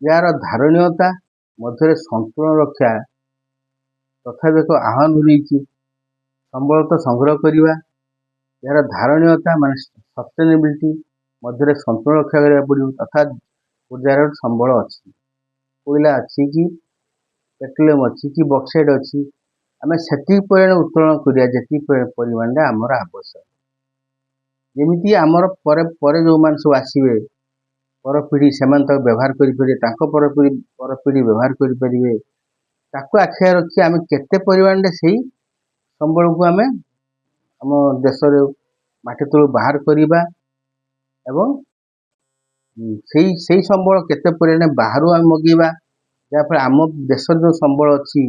यार धारणीयता मध्य संतुलन रक्षा तथा एक आह्वान रही संबल तो संग्रह करवा यार धारणीयता मान सस्टेनेबिलिटी मध्य संतुलन रक्षा करा पड़ो अर्थात पूजार संबल अच्छी कोयला अच्छी कि पेट्रोलियम अच्छी कि बक्साइड अच्छी आम से परिमाण उत्तोलन करिया जी परिमाण आमर आवश्यक जमीती आमर पर जो मान सब आसवे पर पीढ़ी से व्यवहार करें पर पीढ़ी व्यवहार करें ताकू आखिया रखी आम केते परिमाण से संबल को आम आम देश माटी तलू बाहर करवा एवं से संबल केते परिमाण बाहर आम मगेवा जहाँफल आम देश जो संबल अच्छी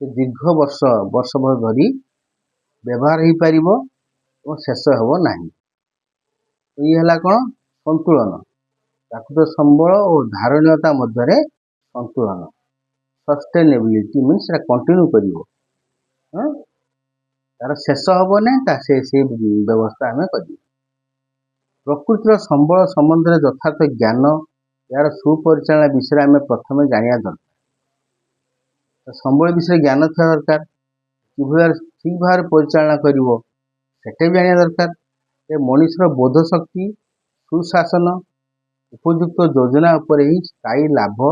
से दीर्घ वर्ष भर धरी व्यवहार हो पार और शेष हम ना तो ये है कौन संतुलन प्राकृतिक संबल और धारणीयता मध्य संतुलन सस्टेनेबिलिटी मीन्स कंटिन्यू कर तार शेष हम ना से व्यवस्था आम कर प्रकृतिर संबल संबंध में यथार्थ ज्ञान यार सुपरिचालना विषय आम प्रथम जाना दरकार संबल विषय ज्ञान था दरकार कि ठीक भाव परिचालना कर भी जाना दरकार मनुष्यर बोध शक्ति सुशासन उपयुक्त योजना उपर ही स्थायी लाभ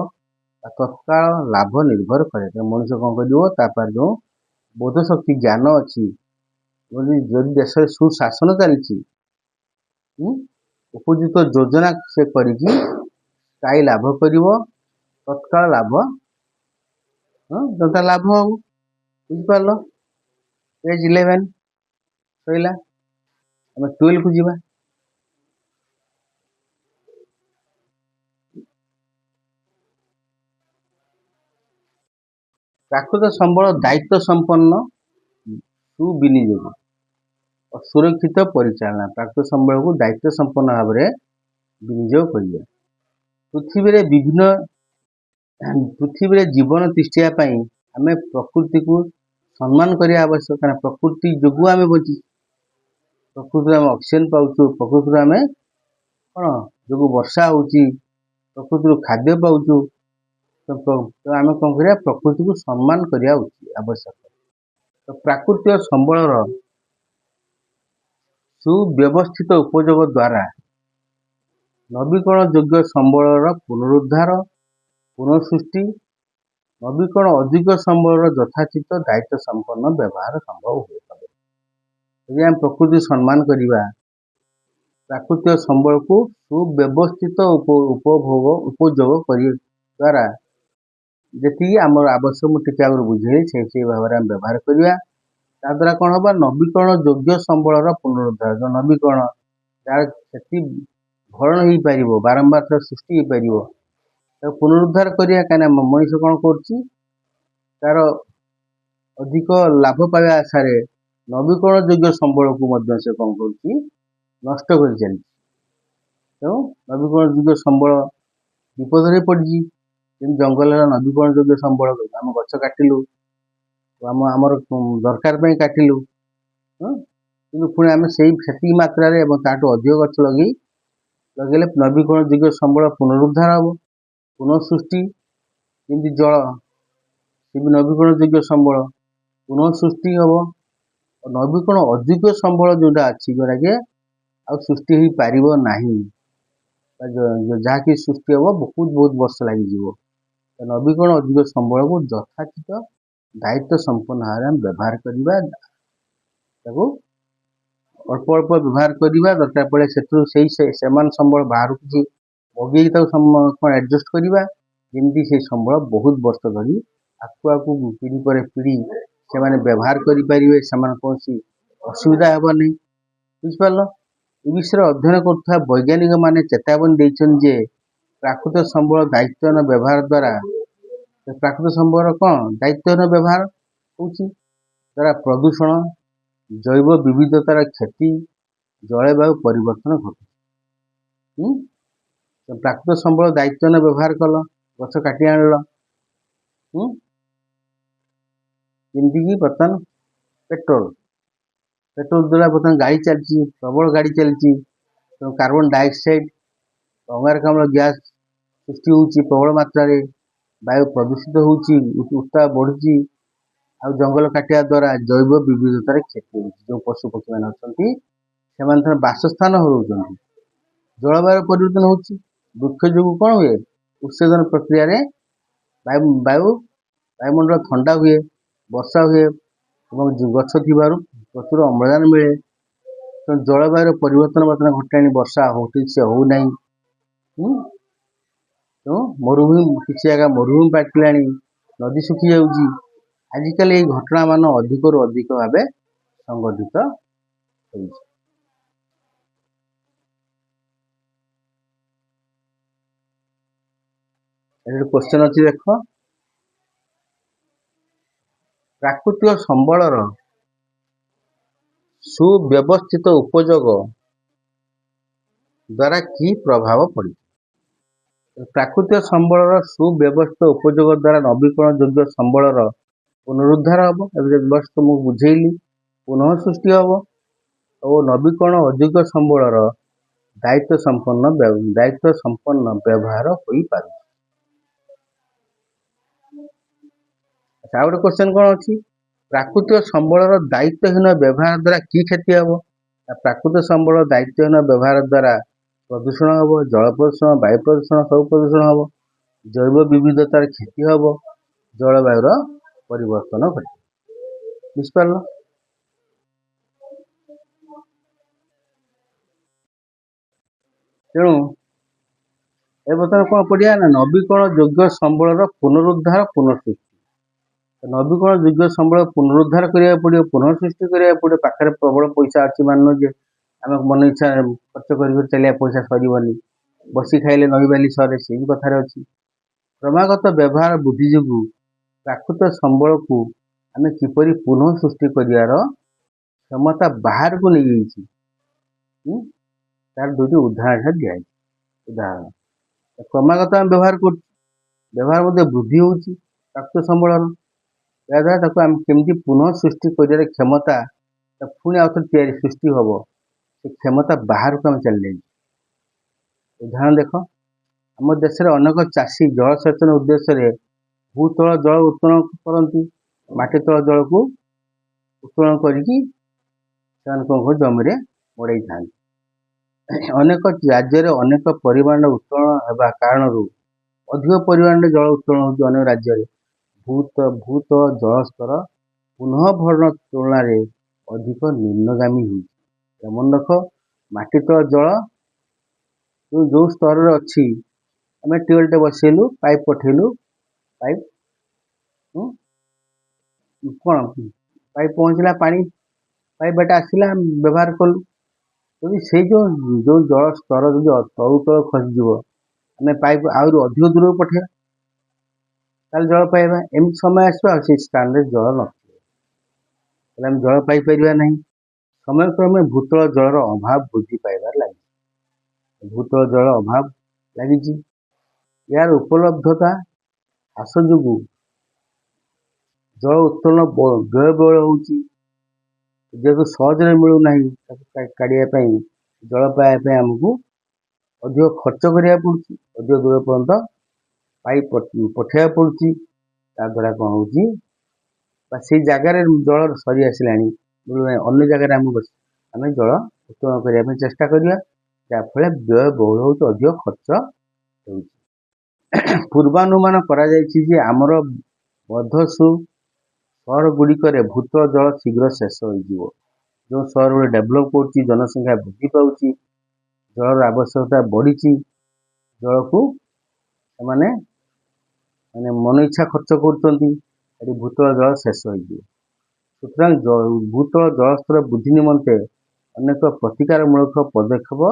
तत्काल लाभ निर्भर करे मनुष्य कौन कर जो बोध शक्ति ज्ञान अच्छी जदि देश सुशासन चली उपयुक्त योजना से करी स्थायी लाभ कर तत्काल लाभ जनता लाभ हो बुझिपार पेज 11 सैला आम 12 को जीवा प्राकृतिक संबल दायित्व संपन्न सुविनियोग और सुरक्षित परिचालना प्राकृतिक संबल को दायित्व संपन्न भाव में विनियोग करिया पृथ्वी जीवन तिष्ठा आम प्रकृति को सम्मान करने आवश्यक कारण प्रकृति जो आम बची प्रकृति आम ऑक्सीजन पाचु प्रकृति आम कौन जो वर्षा हो प्रकृति खाद्य पाचु तो आम कौन कर प्रकृति को सम्मान करने आवश्यक तो प्राकृतिक संबल सुव्यवस्थित उपयोग द्वारा नवीकरण योग्य संबल पुनरुद्धार पुनःसृष्टि नवीकरण अधिक संबल यथाचित दायित्व संपन्न व्यवहार संभव हो यदि आम प्रकृति सम्मान करवा प्राकृतिक संबल को सुव्यवस्थित उपयोग कर द्वारा जी आम आवश्यक टीका बुझे से भाव में व्यवहार करवा द्वारा कौन हम नवीकरण योग्य संबलर पुनरुद्धार जो नवीकरण जार क्षति भरण हो पार बारंबार सृष्टि हो पार पुनरुद्धार करिया काना मनीष कौन करुच्ची तार अधिक लाभ पाइबा आशारे नवीकरण योग्य संबल को से कौन करुच्ची नष्ट कर चली तेणु नवीकरण योग्य संबल विपद पड़ी जंगल नवीकरण योग्य संबल आम गछ काटिलु आमर दरकार काटिलु कि पुणी आम से मात्रा ताठू अधिक गछ लगे नवीकरण योग्य संबल पुनरुद्धार हम पुनः सृष्टि जमी जल सी भी नवीकरण योग्य संबल पुनः सृष्टि हम नवीकरण अयोग्य संबल जोटा अच्छी जोटा कि आ सृष्टि हो पार ना जहाँकि सृष्टि हम बहुत बहुत वर्ष लगे नवीकरण अयोग्य संबल को यथाचित दायित्व संपन्न भाव व्यवहार करवा अल्प अल्प व्यवहार करवा दरकार पड़े से संबल बाहर किसी मगे एडजस्ट करवा जमी से संबल बहुत वर्ष धरी आकु पीढ़ी पर पीढ़ी से व्यवहार करें कौन असुविधा हे नहीं बुझिपार ए विषय अध्ययन कर वैज्ञानिक माने चेतावनी देछन जे प्राकृतिक संबल दायित्व व्यवहार द्वारा प्राकृतिक संबल कौन दायित्व व्यवहार होची द्वारा प्रदूषण जैव विविधतार क्षति जलवायु परिवर्तन घटू प्राकृतिक संबल दायित्व व्यवहार कल गछ काटी आनल जमीक बर्तमान पेट्रोल द्वारा बर्तमान गाड़ी चलती प्रबल गाड़ी चलती कार्बन डाइऑक्साइड अंगारकाम्ल गैस सृष्टि होची प्रबल मात्रा रे वायु प्रदूषित होची उत्ताप बढ़ुची आ जंगल काटिया द्वारा जैव विविधतार क्षति होची जो पशु पक्षी मैंने अच्छा बासस्थान हरउछंती जलवायु परिवर्तन होची वृक्ष जो कौन हुए उत्सेदन प्रक्रिया रे वायुमंडल ठंडा हुए वर्षा हुए गछ थी प्रचुर अम्लजान मिले तो जलवायु परिवर्तन बर्तमान घटाणी वर्षा ठीक से हो ना तो मरुभूमि किसी जगह मरुभूमि पाटिला नदी सुखी जाऊँगी आजिकल ये घटना मान अधिक रु अधिक भाव संगठित हो क्वेश्चन अच्छी देख प्राकृतिक संबलर सुव्यवस्थित उपयोग द्वारा की प्रभाव पड़ी प्राकृतिक संबलर सुव्यवस्थित उपयोग द्वारा नवीकरण योग्य संबलर पुनरुद्धार हम व्यवस्था मुझे बुझेली पुनः सृष्टि हम और नवीकरण अयोग्य संबलर दायित्व संपन्न व्यवहार हो पार गोटे क्वेश्चन कौन अच्छी प्राकृतिक संबलर दायित्वहीन व्यवहार द्वारा की क्षति हम प्राकृतिक संबल दायित्वहीन व्यवहार द्वारा प्रदूषण हम जल प्रदूषण वायु प्रदूषण सब प्रदूषण हम जैव विविधतार क्षति हम जलवायुर परिवर्तन घटे बुझिपार तेणु ए बर्तमान कौन पढ़िया ना नवीकरण योग्य संबलर पुनरुद्धार पुनःसृष्टि नवीकरण योग्य संबल पुनरुद्धार करा पड़ो पुनः सृष्टि करा पड़ो पाखे प्रबल पैसा अच्छी मान जे आम मन इच्छा खर्च कर चलिए पैसा सरबनी बसी खाइले नई बाली सरे से भी कथार अच्छी क्रमागत व्यवहार बुद्धि जो प्राकृतिक संबल को आम किपर पुनः सृष्टि कर क्षमता बाहर को नहीं जाइए तार दुटी उदाहरण दिखाई उदाहरण क्रमागत आम व्यवहार कर व्यवहार मध्य वृद्धि होची प्राकृतिक संबलर याद्वारा आम केमती पुनः सृष्टि कर क्षमता पुणी आउ थे सृष्टि हम से क्षमता बाहर को आम चली जाइए उदाहरण देख आम देश में अनेक चाषी जलसेचन उद्देश्य भूतल जल उत्तोलन करती माटीतल जल को उत्तोलन करके जमी में मड़ाई था अनेक राज्य में अनेक परिमाण उत्तोलन होगा कारण अधिक परिमाण जल उत्तोलन हो अनेक राज्य भूत जल स्तर पुनः भरण तुलन में अधिक निम्नगामी हो मन रख माटीतल जल जो स्तर अच्छी आम ट्यूबवेल बसैलु पाइप पठेलु पाइप कौन पाइप पहुँचला पानी पाइप बाटे आसला व्यवहार कलु यदि से जो जल स्तर जो तलु तल खसीज ଆମେ ପାଇପ୍ ଆହୁରି ଅଧିକ ଦୂରକୁ ପଠେଇବା, ତାହେଲେ ଜଳ ପାଇବା। ଏମିତି ସମୟ ଆସିବ ଆଉ ସେ ସ୍ଥାନରେ ଜଳ ନଥିବ, ତାହେଲେ ଆମେ ଜଳ ପାଇପାରିବା ନାହିଁ। ସମୟକ୍ରମେ ଭୂତଳ ଜଳର ଅଭାବ ବୃଦ୍ଧି ପାଇବାରେ ଲାଗିଛି। ଭୂତଳ ଜଳ ଅଭାବ ଲାଗିଛି। ଏହାର ଉପଲବ୍ଧତା ହ୍ରାସ ଯୋଗୁଁ ଜଳ ଉତ୍ତୋଳନ ବ୍ୟୟବହୁଳ ହେଉଛି। ଯେହେତୁ ସହଜରେ ମିଳୁନାହିଁ, ତାକୁ କାଢ଼ିବା ପାଇଁ, ଜଳ ପାଇବା ପାଇଁ ଆମକୁ ଅଧିକ ଖର୍ଚ୍ଚ କରିବାକୁ ପଡ଼ୁଛି, ଅଧିକ ଦୂର ପର୍ଯ୍ୟନ୍ତ ପାଇପ୍ ପଠେଇବାକୁ ପଡ଼ୁଛି। ତାଦ୍ୱାରା କ'ଣ ହେଉଛି, ବା ସେଇ ଜାଗାରେ ଜଳ ସରି ଆସିଲାଣି, ମିଳୁନାହିଁ, ଅନ୍ୟ ଜାଗାରେ ଆମେ ଜଳ ଉତ୍ତୋଳନ କରିବା ପାଇଁ ଚେଷ୍ଟା କରିବା, ଯାହାଫଳରେ ବ୍ୟୟବହୁଳ ହେଉଛି, ଅଧିକ ଖର୍ଚ୍ଚ ହେଉଛି। ପୂର୍ବାନୁମାନ କରାଯାଇଛି ଯେ ଆମର ବର୍ଦ୍ଧସୁ ସହର ଗୁଡ଼ିକରେ ଭୂତଳ ଜଳ ଶୀଘ୍ର ଶେଷ ହୋଇଯିବ। ଯେଉଁ ସହରଗୁଡ଼ିକ ଡେଭଲପ୍ କରୁଛି, ଜନସଂଖ୍ୟା ବୃଦ୍ଧି ପାଉଛି, ଜଳର ଆବଶ୍ୟକତା ବଢ଼ିଛି, ଜଳକୁ ସେମାନେ ମନ ଇଚ୍ଛା ଖର୍ଚ୍ଚ କରୁଛନ୍ତି, ଏଠି ଭୂତଳ ଜଳ ଶେଷ ହୋଇଯିବ। ସୁତରାଂ ଭୂତଳ ଜଳସ୍ତର ବୃଦ୍ଧି ନିମନ୍ତେ ଅନେକ ପ୍ରତିକାରମୂଳକ ପଦକ୍ଷେପ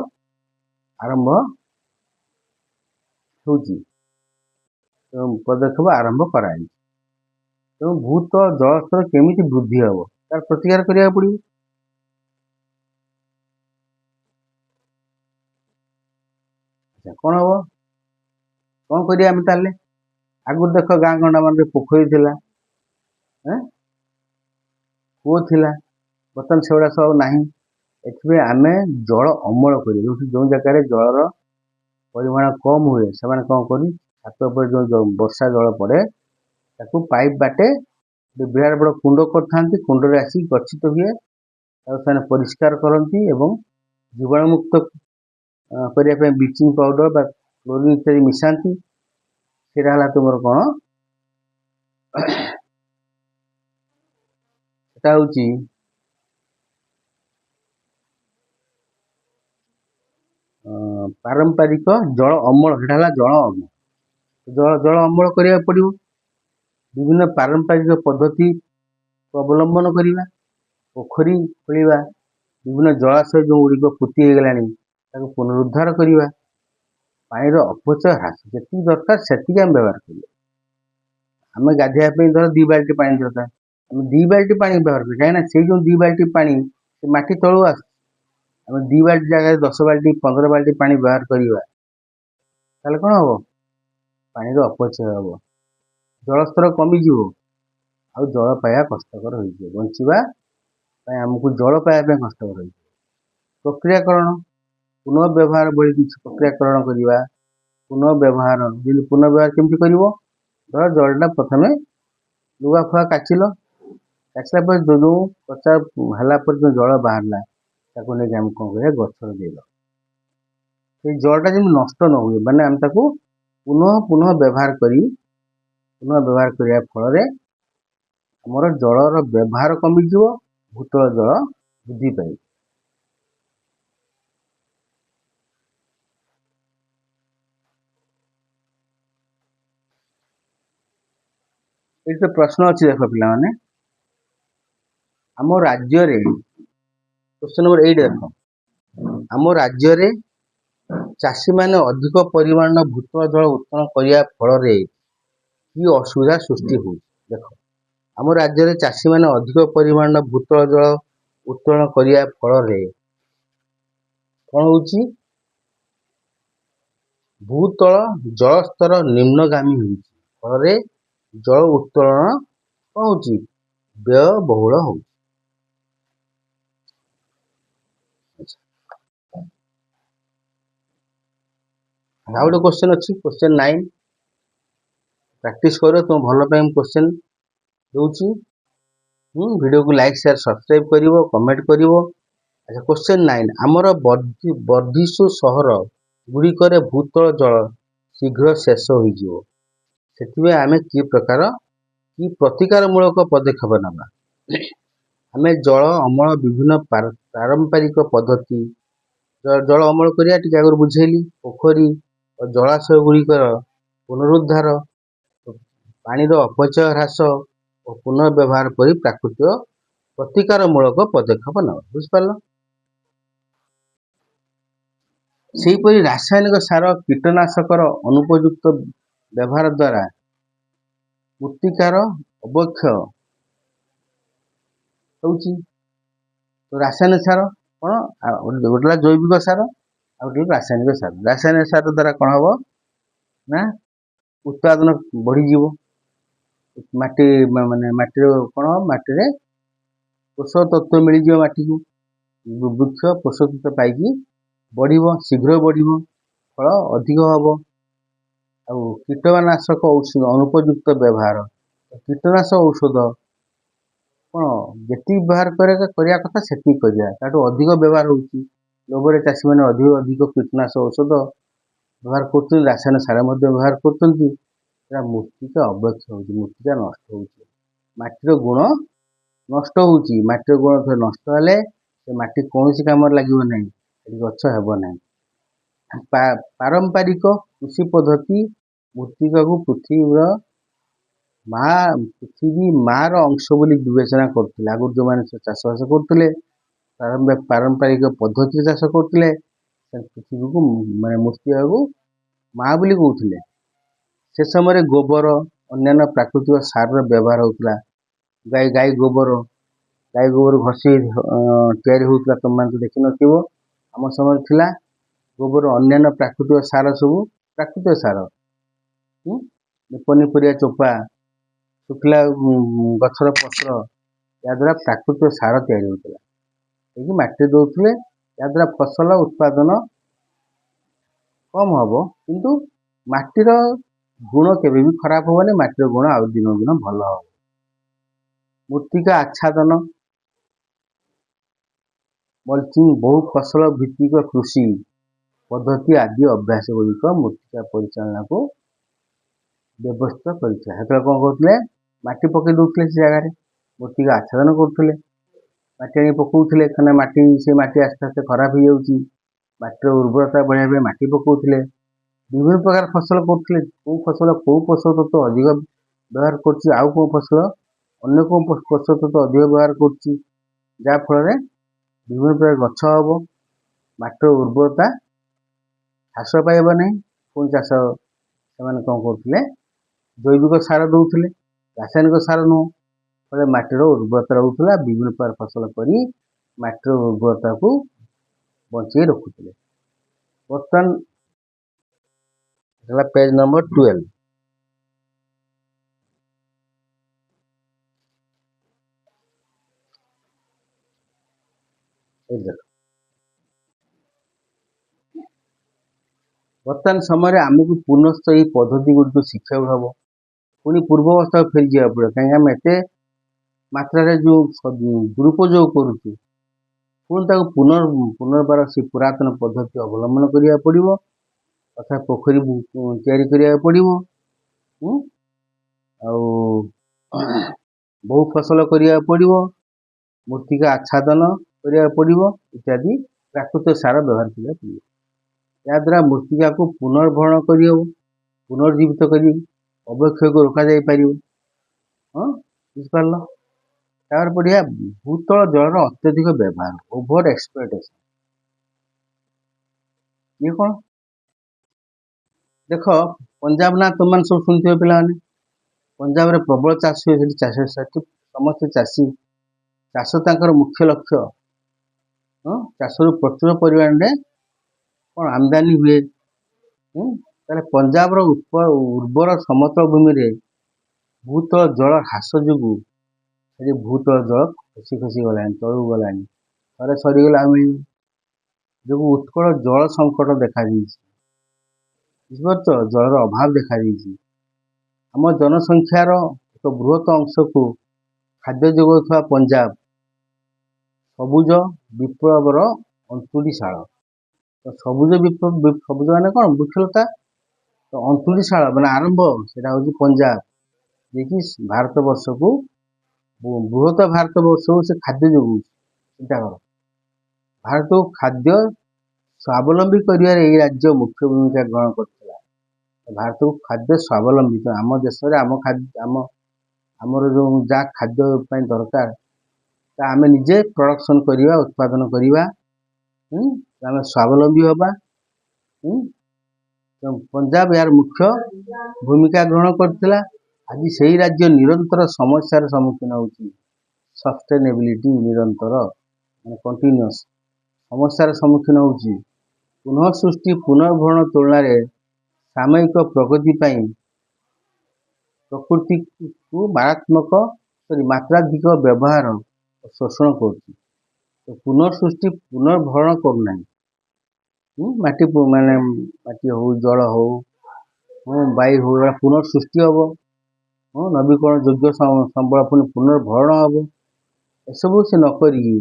ଆରମ୍ଭ କରାଯାଇଛି। ତେଣୁ ଭୂତଳ ଜଳସ୍ତର କେମିତି ବୃଦ୍ଧି ହେବ, ତାର ପ୍ରତିକାର କରିବାକୁ ପଡ଼ିବ। କ'ଣ ହବ, କ'ଣ କରିବା ଆମେ ତାହେଲେ? ଆଗରୁ ଦେଖ ଗାଁ ଗଣ୍ଡାମାନଙ୍କରେ ପୋଖରୀ ଥିଲା, କୂଅ ଥିଲା, ବର୍ତ୍ତମାନ ସେଗୁଡ଼ା ସବୁ ନାହିଁ। ଏଥିପାଇଁ ଆମେ ଜଳ ଅମଳ କରିବା। ଯେଉଁ ଜାଗାରେ ଜଳର ପରିମାଣ କମ୍ ହୁଏ, ସେମାନେ କ'ଣ କରୁ, ଛାତ ଉପରେ ଯେଉଁ ବର୍ଷା ଜଳ ପଡ଼େ, ତାକୁ ପାଇପ୍ ବାଟେ ବିରାଟ ବଡ଼ କୁଣ୍ଡ କରିଥାନ୍ତି। କୁଣ୍ଡରେ ଆସି ଗଚ୍ଛିତ ହୁଏ, ତାକୁ ସେମାନେ ପରିଷ୍କାର କରନ୍ତି ଏବଂ ଜୀବାଣୁମୁକ୍ତ କରିବା ପାଇଁ ବ୍ଲିଚିଂ ପାଉଡର ବା କ୍ଲୋରିନ୍ ଇତ୍ୟାଦି ମିଶାନ୍ତି। ସେଇଟା ହେଲା ତୁମର କ'ଣ, ସେଟା ହେଉଛି ପାରମ୍ପରିକ ଜଳ ଅମଳ। ସେଟା ହେଲା ଜଳ ଅମଳ। ଜଳ ଅମଳ କରିବାକୁ ପଡ଼ିବ। ବିଭିନ୍ନ ପାରମ୍ପରିକ ପଦ୍ଧତି ଅବଲମ୍ବନ କରିବା, ପୋଖରୀ ଖୋଳିବା, ବିଭିନ୍ନ ଜଳାଶୟ ଯେଉଁଗୁଡ଼ିକ ପୋତି ହେଇଗଲାଣି ତାକୁ ପୁନରୁଦ୍ଧାର କରିବା, ପାଣିର ଅପଚୟ ହ୍ରାସ, ଯେତିକି ଦରକାର ସେତିକି ଆମେ ବ୍ୟବହାର କରିବା। ଆମେ ଗାଧୋଇବା ପାଇଁ ଧର 2 ବାଲ୍ଟି ପାଣି ଦରକାର, ଆମେ 2 ବାଲ୍ଟି ପାଣି ବ୍ୟବହାର କରିବା, କାହିଁକିନା ସେଇ ଯେଉଁ 2 ବାଲ୍ଟି ପାଣି ସେ ମାଟି ତଳୁ ଆସୁଛି। ଆମେ 2 ବାଲ୍ଟି ଜାଗାରେ 10 ବାଲ୍ଟି 15 ବାଲ୍ଟି ପାଣି ବ୍ୟବହାର କରିବା, ତାହେଲେ କ'ଣ ହେବ, ପାଣିର ଅପଚୟ ହେବ, ଜଳସ୍ତର କମିଯିବ, ଆଉ ଜଳ ପାଇବା କଷ୍ଟକର ହୋଇଯିବ। ବଞ୍ଚିବା ପାଇଁ ଆମକୁ ଜଳ ପାଇବା ପାଇଁ କଷ୍ଟକର ହୋଇଯିବ। ପ୍ରକ୍ରିୟାକରଣ, ପୁନଃ ବ୍ୟବହାର ଭଳି କିଛି ପ୍ରକ୍ରିୟାକରଣ କରିବା। ପୁନଃ ବ୍ୟବହାର କେମିତି କରିବ, ଧର ଜଳଟା ପ୍ରଥମେ ଲୁଗା ଫୁଗା କାଚିଲା ପରେ ଯେଉଁ କଚା ହେଲା ପରେ ଯେଉଁ ଜଳ ବାହାରିଲା, ତାକୁ ନେଇକି ଆମେ କ'ଣ କରିବା, ଗଛରେ ଦେଇଦେବା। ସେଇ ଜଳଟା ଯେମିତି ନଷ୍ଟ ନ ହୁଏ, ମାନେ ଆମେ ତାକୁ ପୁନଃ ବ୍ୟବହାର କରିବା ଫଳରେ ଆମର ଜଳର ବ୍ୟବହାର କମିଯିବ, ଭୂତଳ ଜଳ ବୃଦ୍ଧି ପାଇବ। ଏଇଠି ତ ପ୍ରଶ୍ନ ଅଛି, ଦେଖ ପିଲାମାନେ, ଆମ ରାଜ୍ୟରେ କ୍ୱେଶ୍ଚନ ନମ୍ବର 8 ଦେଖ, ଆମ ରାଜ୍ୟରେ ଚାଷୀମାନେ ଅଧିକ ପରିମାଣର ଭୂତଳ ଜଳ ଉତ୍ତୋଳନ କରିବା ଫଳରେ କି ଅସୁବିଧା ସୃଷ୍ଟି ହେଉଛି? ଦେଖ, ଆମ ରାଜ୍ୟରେ ଚାଷୀମାନେ ଅଧିକ ପରିମାଣର ଭୂତଳ ଜଳ ଉତ୍ତୋଳନ କରିବା ଫଳରେ କ'ଣ ହେଉଛି, ଭୂତଳ ଜଳସ୍ତର ନିମ୍ନଗାମୀ ହେଉଛି। ଫଳରେ ଜଳ ଉତ୍ତୋଳନ କ'ଣ ହେଉଛି, ବ୍ୟୟବହୁଳ ହେଉଛି। ଆଉ ଗୋଟେ କ୍ୱେଶ୍ଚନ ଅଛି, କ୍ୱେଶ୍ଚନ 9, ପ୍ରାକ୍ଟିସ୍ କର, ତୁମ ଭଲ ପାଇଁ କ୍ୱେଶ୍ଚନ ଦେଉଛି। ଭିଡ଼ିଓକୁ ଲାଇକ୍ ସେୟାର ସବସ୍କ୍ରାଇବ୍ କରିବ, କମେଣ୍ଟ କରିବ। ଆଚ୍ଛା, କ୍ୱେଶ୍ଚନ 9, ଆମର ବର୍ଦ୍ଧିଷ୍ଣୁ ସହର ଗୁଡ଼ିକରେ ଭୂତଳ ଜଳ ଶୀଘ୍ର ଶେଷ ହୋଇଯିବ, ସେଥିପାଇଁ ଆମେ କି ପ୍ରତିକାରମୂଳକ ପଦକ୍ଷେପ ନେବା? ଆମେ ଜଳ ଅମଳ ବିଭିନ୍ନ ପାରମ୍ପରିକ ପଦ୍ଧତି, ଜଳ ଅମଳ କରିବା ଟିକେ ଆଗରୁ ବୁଝେଇଲି, ପୋଖରୀ ଓ ଜଳାଶୟ ଗୁଡ଼ିକର ପୁନରୁଦ୍ଧାର, ପାଣିର ଅପଚୟ ହ୍ରାସ ଓ ପୁନଃ ବ୍ୟବହାର କରି ପ୍ରାକୃତିକ ପ୍ରତିକାରମୂଳକ ପଦକ୍ଷେପ ନେବା। ବୁଝିପାରିଲ? ସେହିପରି ରାସାୟନିକ ସାର କୀଟନାଶକର ଅନୁପଯୁକ୍ତ ବ୍ୟବହାର ଦ୍ୱାରା ମୃତ୍ତିକାର ଅବକ୍ଷୟ ହେଉଛି। ତ ରାସାୟନିକ ସାର କ'ଣ, ଗୋଟେ ହେଲା ଜୈବିକ ସାର ଆଉ ଗୋଟେ ରାସାୟନିକ ସାର। ରାସାୟନିକ ସାର ଦ୍ୱାରା କ'ଣ ହବ ନା ଉତ୍ପାଦନ ବଢ଼ିଯିବ, ମାଟି ମାନେ ମାଟିର କ'ଣ ମାଟିରେ ପୋଷକ ତତ୍ତ୍ୱ ମିଳିଯିବ, ମାଟିକୁ ବୃକ୍ଷ ପୋଷକ ତତ୍ତ୍ୱ ପାଇକି ବଢ଼ିବ, ଶୀଘ୍ର ବଢ଼ିବ, ଫଳ ଅଧିକ ହବ। ଆଉ କୀଟନାଶକ ଔଷଧ ଅନୁପଯୁକ୍ତ ବ୍ୟବହାର, କୀଟନାଶକ ଔଷଧ କ'ଣ ଯେତିକି ବ୍ୟବହାର କରିବା କଥା ସେତିକି କରିବା, ତାଠୁ ଅଧିକ ବ୍ୟବହାର ହେଉଛି। ଲୋଭରେ ଚାଷୀମାନେ ଅଧିକ କୀଟନାଶକ ଔଷଧ ବ୍ୟବହାର କରୁଛନ୍ତି, ରାସାୟନିକ ସାର ମଧ୍ୟ ବ୍ୟବହାର କରୁଛନ୍ତି। ସେଟା ମୃତ୍ତିକା ଅବକ୍ଷୟ ହେଉଛି, ମୃତ୍ତିକା ନଷ୍ଟ ହେଉଛି, ମାଟିର ଗୁଣ ନଷ୍ଟ ହେଉଛି। ମାଟିର ଗୁଣ ନଷ୍ଟ ହେଲେ ସେ ମାଟି କୌଣସି କାମରେ ଲାଗିବ ନାହିଁ, ସେଠି ଗଛ ହେବ ନାହିଁ। ପାରମ୍ପରିକ କୃଷି ପଦ୍ଧତି ମୃତ୍ତିକାକୁ ପୃଥିବୀ ମାର ଅଂଶ ବୋଲି ବିବେଚନା କରୁଥିଲେ। ଆଗରୁ ଯେଉଁମାନେ ଚାଷବାସ କରୁଥିଲେ, ପାରମ୍ପରିକ ପଦ୍ଧତିରେ ଚାଷ କରୁଥିଲେ, ପୃଥିବୀକୁ ମାନେ ମୃତ୍ତିକାକୁ ମା ବୋଲି କହୁଥିଲେ। ସେ ସମୟରେ ଗୋବର ଅନ୍ୟାନ୍ୟ ପ୍ରାକୃତିକ ସାରର ବ୍ୟବହାର ହେଉଥିଲା। ଗାଈ ଗୋବର ଘଷି ତିଆରି ହେଉଥିଲା, ତୁମମାନେ ତ ଦେଖିନଥିବ, ଆମ ସମୟରେ ଥିଲା। ଗୋବର ଅନ୍ୟାନ୍ୟ ପ୍ରାକୃତିକ ସାର, ସବୁ ପ୍ରାକୃତିକ ସାର, ପନିପରିବା ଚୋପା, ଶୁଖିଲା ଗଛର ପତ୍ର, ଏହାଦ୍ୱାରା ପ୍ରାକୃତିକ ସାର ତିଆରି ହେଉଥିଲା, ଯାଇକି ମାଟି ଦେଉଥିଲେ। ଏହାଦ୍ୱାରା ଫସଲ ଉତ୍ପାଦନ କମ୍ ହେବ, କିନ୍ତୁ ମାଟିର ଗୁଣ କେବେ ବି ଖରାପ ହେବନି, ମାଟିର ଗୁଣ ଆଉ ଦିନକୁ ଦିନ ଭଲ ହେବ। ମୃତ୍ତିକା ଆଚ୍ଛାଦନ, ମଲ୍ଚିଂ, ବହୁ ଫସଲ ଭିତ୍ତିକ କୃଷି ପଦ୍ଧତି ଆଦି ଅଭ୍ୟାସ ଗୁଡ଼ିକ ମୃତ୍ତିକା ପରିଚାଳନାକୁ ବ୍ୟବସ୍ଥିତ କରିଥାଏ। ସେତେବେଳେ କ'ଣ କରୁଥିଲେ, ମାଟି ପକାଇ ଦେଉଥିଲେ, ସେ ଜାଗାରେ ମୃତ୍ତିକା ଆଚ୍ଛାଦନ କରୁଥିଲେ, ମାଟି ଆଣି ପକାଉଥିଲେ, କାହିଁକିନା ସେ ମାଟି ଆସ୍ତେ ଆସ୍ତେ ଖରାପ ହେଇଯାଉଛି। ମାଟିର ଉର୍ବରତା ବଢ଼ାଇବା ପାଇଁ ମାଟି ପକାଉଥିଲେ। ବିଭିନ୍ନ ପ୍ରକାର ଫସଲ କରୁଥିଲେ। କେଉଁ ଫସଲ କେଉଁ ପୋଷକ ତତ୍ତ୍ୱ ଅଧିକ ବ୍ୟବହାର କରୁଛି, ଆଉ କେଉଁ ଫସଲ ଅନ୍ୟ କେଉଁ ପୋଷକ ତତ୍ତ୍ୱ ଅଧିକ ବ୍ୟବହାର କରୁଛି, ଯାହାଫଳରେ ବିଭିନ୍ନ ପ୍ରକାର ଗଛ ହେବ, ମାଟିର ଉର୍ବରତା ହ୍ରାସ ପାଇବ ନାହିଁ। ପୁଣି ଚାଷ ସେମାନେ କ'ଣ କରୁଥିଲେ, ଜୈବିକ ସାର ଦେଉଥିଲେ, ରାସାୟନିକ ସାର ନୁହଁ। ଫଳରେ ମାଟିର ଉର୍ବରତା ରହୁଥିଲା, ବିଭିନ୍ନ ପ୍ରକାର ଫସଲ କରି ମାଟିର ଉର୍ବରତାକୁ ବଞ୍ଚେଇ ରଖୁଥିଲେ। ବର୍ତ୍ତମାନ ହେଲା ପେଜ ନମ୍ବର 12। ବର୍ତ୍ତମାନ ସମୟରେ ଆମକୁ ପୁନଶ୍ଚ ଏହି ପଦ୍ଧତି ଗୁଡ଼ିକୁ ଶିଖିବାକୁ ହେବ, ପୁଣି ପୂର୍ବ ଅବସ୍ଥାକୁ ଫେରିଯିବାକୁ ପଡ଼ିବ। କାହିଁକି ଆମେ ଏତେ ମାତ୍ରାରେ ଯେଉଁ ଦୁରୁପଯୋଗ କରୁଛୁ, ପୁଣି ତାକୁ ପୁନର୍ବାର ସେ ପୁରାତନ ପଦ୍ଧତି ଅବଲମ୍ବନ କରିବାକୁ ପଡ଼ିବ। ଅର୍ଥାତ୍ ପୋଖରୀ ତିଆରି କରିବାକୁ ପଡ଼ିବ, ଆଉ ବହୁ ଫସଲ କରିବାକୁ ପଡ଼ିବ, ମୃତ୍ତିକା ଆଚ୍ଛାଦନ କରିବାକୁ ପଡ଼ିବ, ଇତ୍ୟାଦି ପ୍ରାକୃତିକ ସାର ବ୍ୟବହାର କରିବାକୁ ପଡ଼ିବ। ଏହାଦ୍ୱାରା ମୃତ୍ତିକାକୁ ପୁନର୍ଭରଣ କରିହେବ, ପୁନର୍ଜୀବିତ କରି ଅବକ୍ଷୟକୁ ରୋକାଯାଇପାରିବ। ବୁଝିପାରିଲ? ତାପରେ ପଢ଼ିବା ଭୂତଳ ଜଳର ଅତ୍ୟଧିକ ବ୍ୟବହାର, ଓଭର ଏକ୍ସପ୍ଲଏଟେସନ। ଇଏ କ'ଣ? ଦେଖ, ପଞ୍ଜାବ ନା ତୁମମାନେ ସବୁ ଶୁଣିଥିବ ପିଲାମାନେ। ପଞ୍ଜାବରେ ପ୍ରବଳ ଚାଷ ହୁଏ, ସେଠି ସମସ୍ତେ ଚାଷୀ। ଚାଷ ତାଙ୍କର ମୁଖ୍ୟ ଲକ୍ଷ୍ୟ। ଚାଷରୁ ପ୍ରଚୁର ପରିମାଣରେ କ'ଣ ଆମଦାନୀ ହୁଏ। ତାହେଲେ ପଞ୍ଜାବର ଉର୍ବର ସମତଳ ଭୂମିରେ ଭୂତଳ ଜଳ ହ୍ରାସ ଯୋଗୁଁ ସେଠି ଭୂତଳ ଜଳ ଖସି ଗଲାଣି, ତଳକୁ ଗଲାଣି, ଥରେ ସରିଗଲେ ଆଉ ମିଳିବ ଯୋଗୁଁ ଉତ୍କଳ ଜଳ ସଙ୍କଟ ଦେଖାଦେଇଛି। ବୁଝିପାରୁଛ? ଜଳର ଅଭାବ ଦେଖାଦେଇଛି। ଆମ ଜନସଂଖ୍ୟାର ଏକ ବୃହତ ଅଂଶକୁ ଖାଦ୍ୟ ଯୋଗାଉଥିବା ପଞ୍ଜାବ ସବୁଜ ବିପ୍ଳବର ଅନ୍ତୁଡ଼ିଶାଳ। ତ ସବୁଜ ମାନେ କ'ଣ? ବୃକ୍ଷଲତା। ତ ଅନ୍ତୁଡ଼ିଶାଳ ମାନେ ଆରମ୍ଭ, ସେଟା ହେଉଛି ପଞ୍ଜାବ, ଯିଏକି ଭାରତବର୍ଷକୁ, ବୃହତ ଭାରତବର୍ଷକୁ ସେ ଖାଦ୍ୟ ଯୋଗାଉଛି। ଚିନ୍ତା କର, ଭାରତକୁ ଖାଦ୍ୟ ସ୍ୱାବଲମ୍ବୀ କରିବାରେ ଏହି ରାଜ୍ୟ ମୁଖ୍ୟ ଭୂମିକା ଗ୍ରହଣ କରିଥିଲା। ଭାରତକୁ ଖାଦ୍ୟ ସ୍ୱାବଲମ୍ବୀ, ଆମ ଦେଶରେ ଆମର ଯେଉଁ ଯାହା ଖାଦ୍ୟ ପାଇଁ ଦରକାର, ତା ଆମେ ନିଜେ ପ୍ରଡକ୍ସନ କରିବା, ଉତ୍ପାଦନ କରିବା, ଆମେ ସ୍ୱାବଲମ୍ବୀ ହେବା। ଉଁ, ତେଣୁ ପଞ୍ଜାବ ଏହାର ମୁଖ୍ୟ ଭୂମିକା ଗ୍ରହଣ କରିଥିଲା। ଆଜି ସେହି ରାଜ୍ୟ ନିରନ୍ତର ସମସ୍ୟାର ସମ୍ମୁଖୀନ ହେଉଛି। ସଷ୍ଟେନେବିଲିଟି ନିରନ୍ତର ମାନେ କଣ୍ଟିନ୍ୟୁଅସ୍ ସମସ୍ୟାର ସମ୍ମୁଖୀନ ହେଉଛି। ପୁନଃ ସୃଷ୍ଟି ପୁନର୍ଭରଣ ତୁଳନାରେ ସାମୟିକ ପ୍ରଗତି ପାଇଁ ପ୍ରକୃତିକୁ ମାତ୍ରାଧିକ ବ୍ୟବହାର ଓ ଶୋଷଣ କରୁଛି। ତ ପୁନଃସୃଷ୍ଟି ପୁନର୍ଭରଣ କରୁନାହିଁ। ମାଟି ହଉ, ଜଳ ହଉ, ବାୟୁ ହଉ, ଏଗୁଡ଼ା ପୁନଃସୃଷ୍ଟି ହବ। ନବୀକରଣ ଯୋଗ୍ୟ ସମ୍ବଳ ପୁଣି ପୁନର୍ଭରଣ ହବ। ଏସବୁ ସେ ନ କରିକି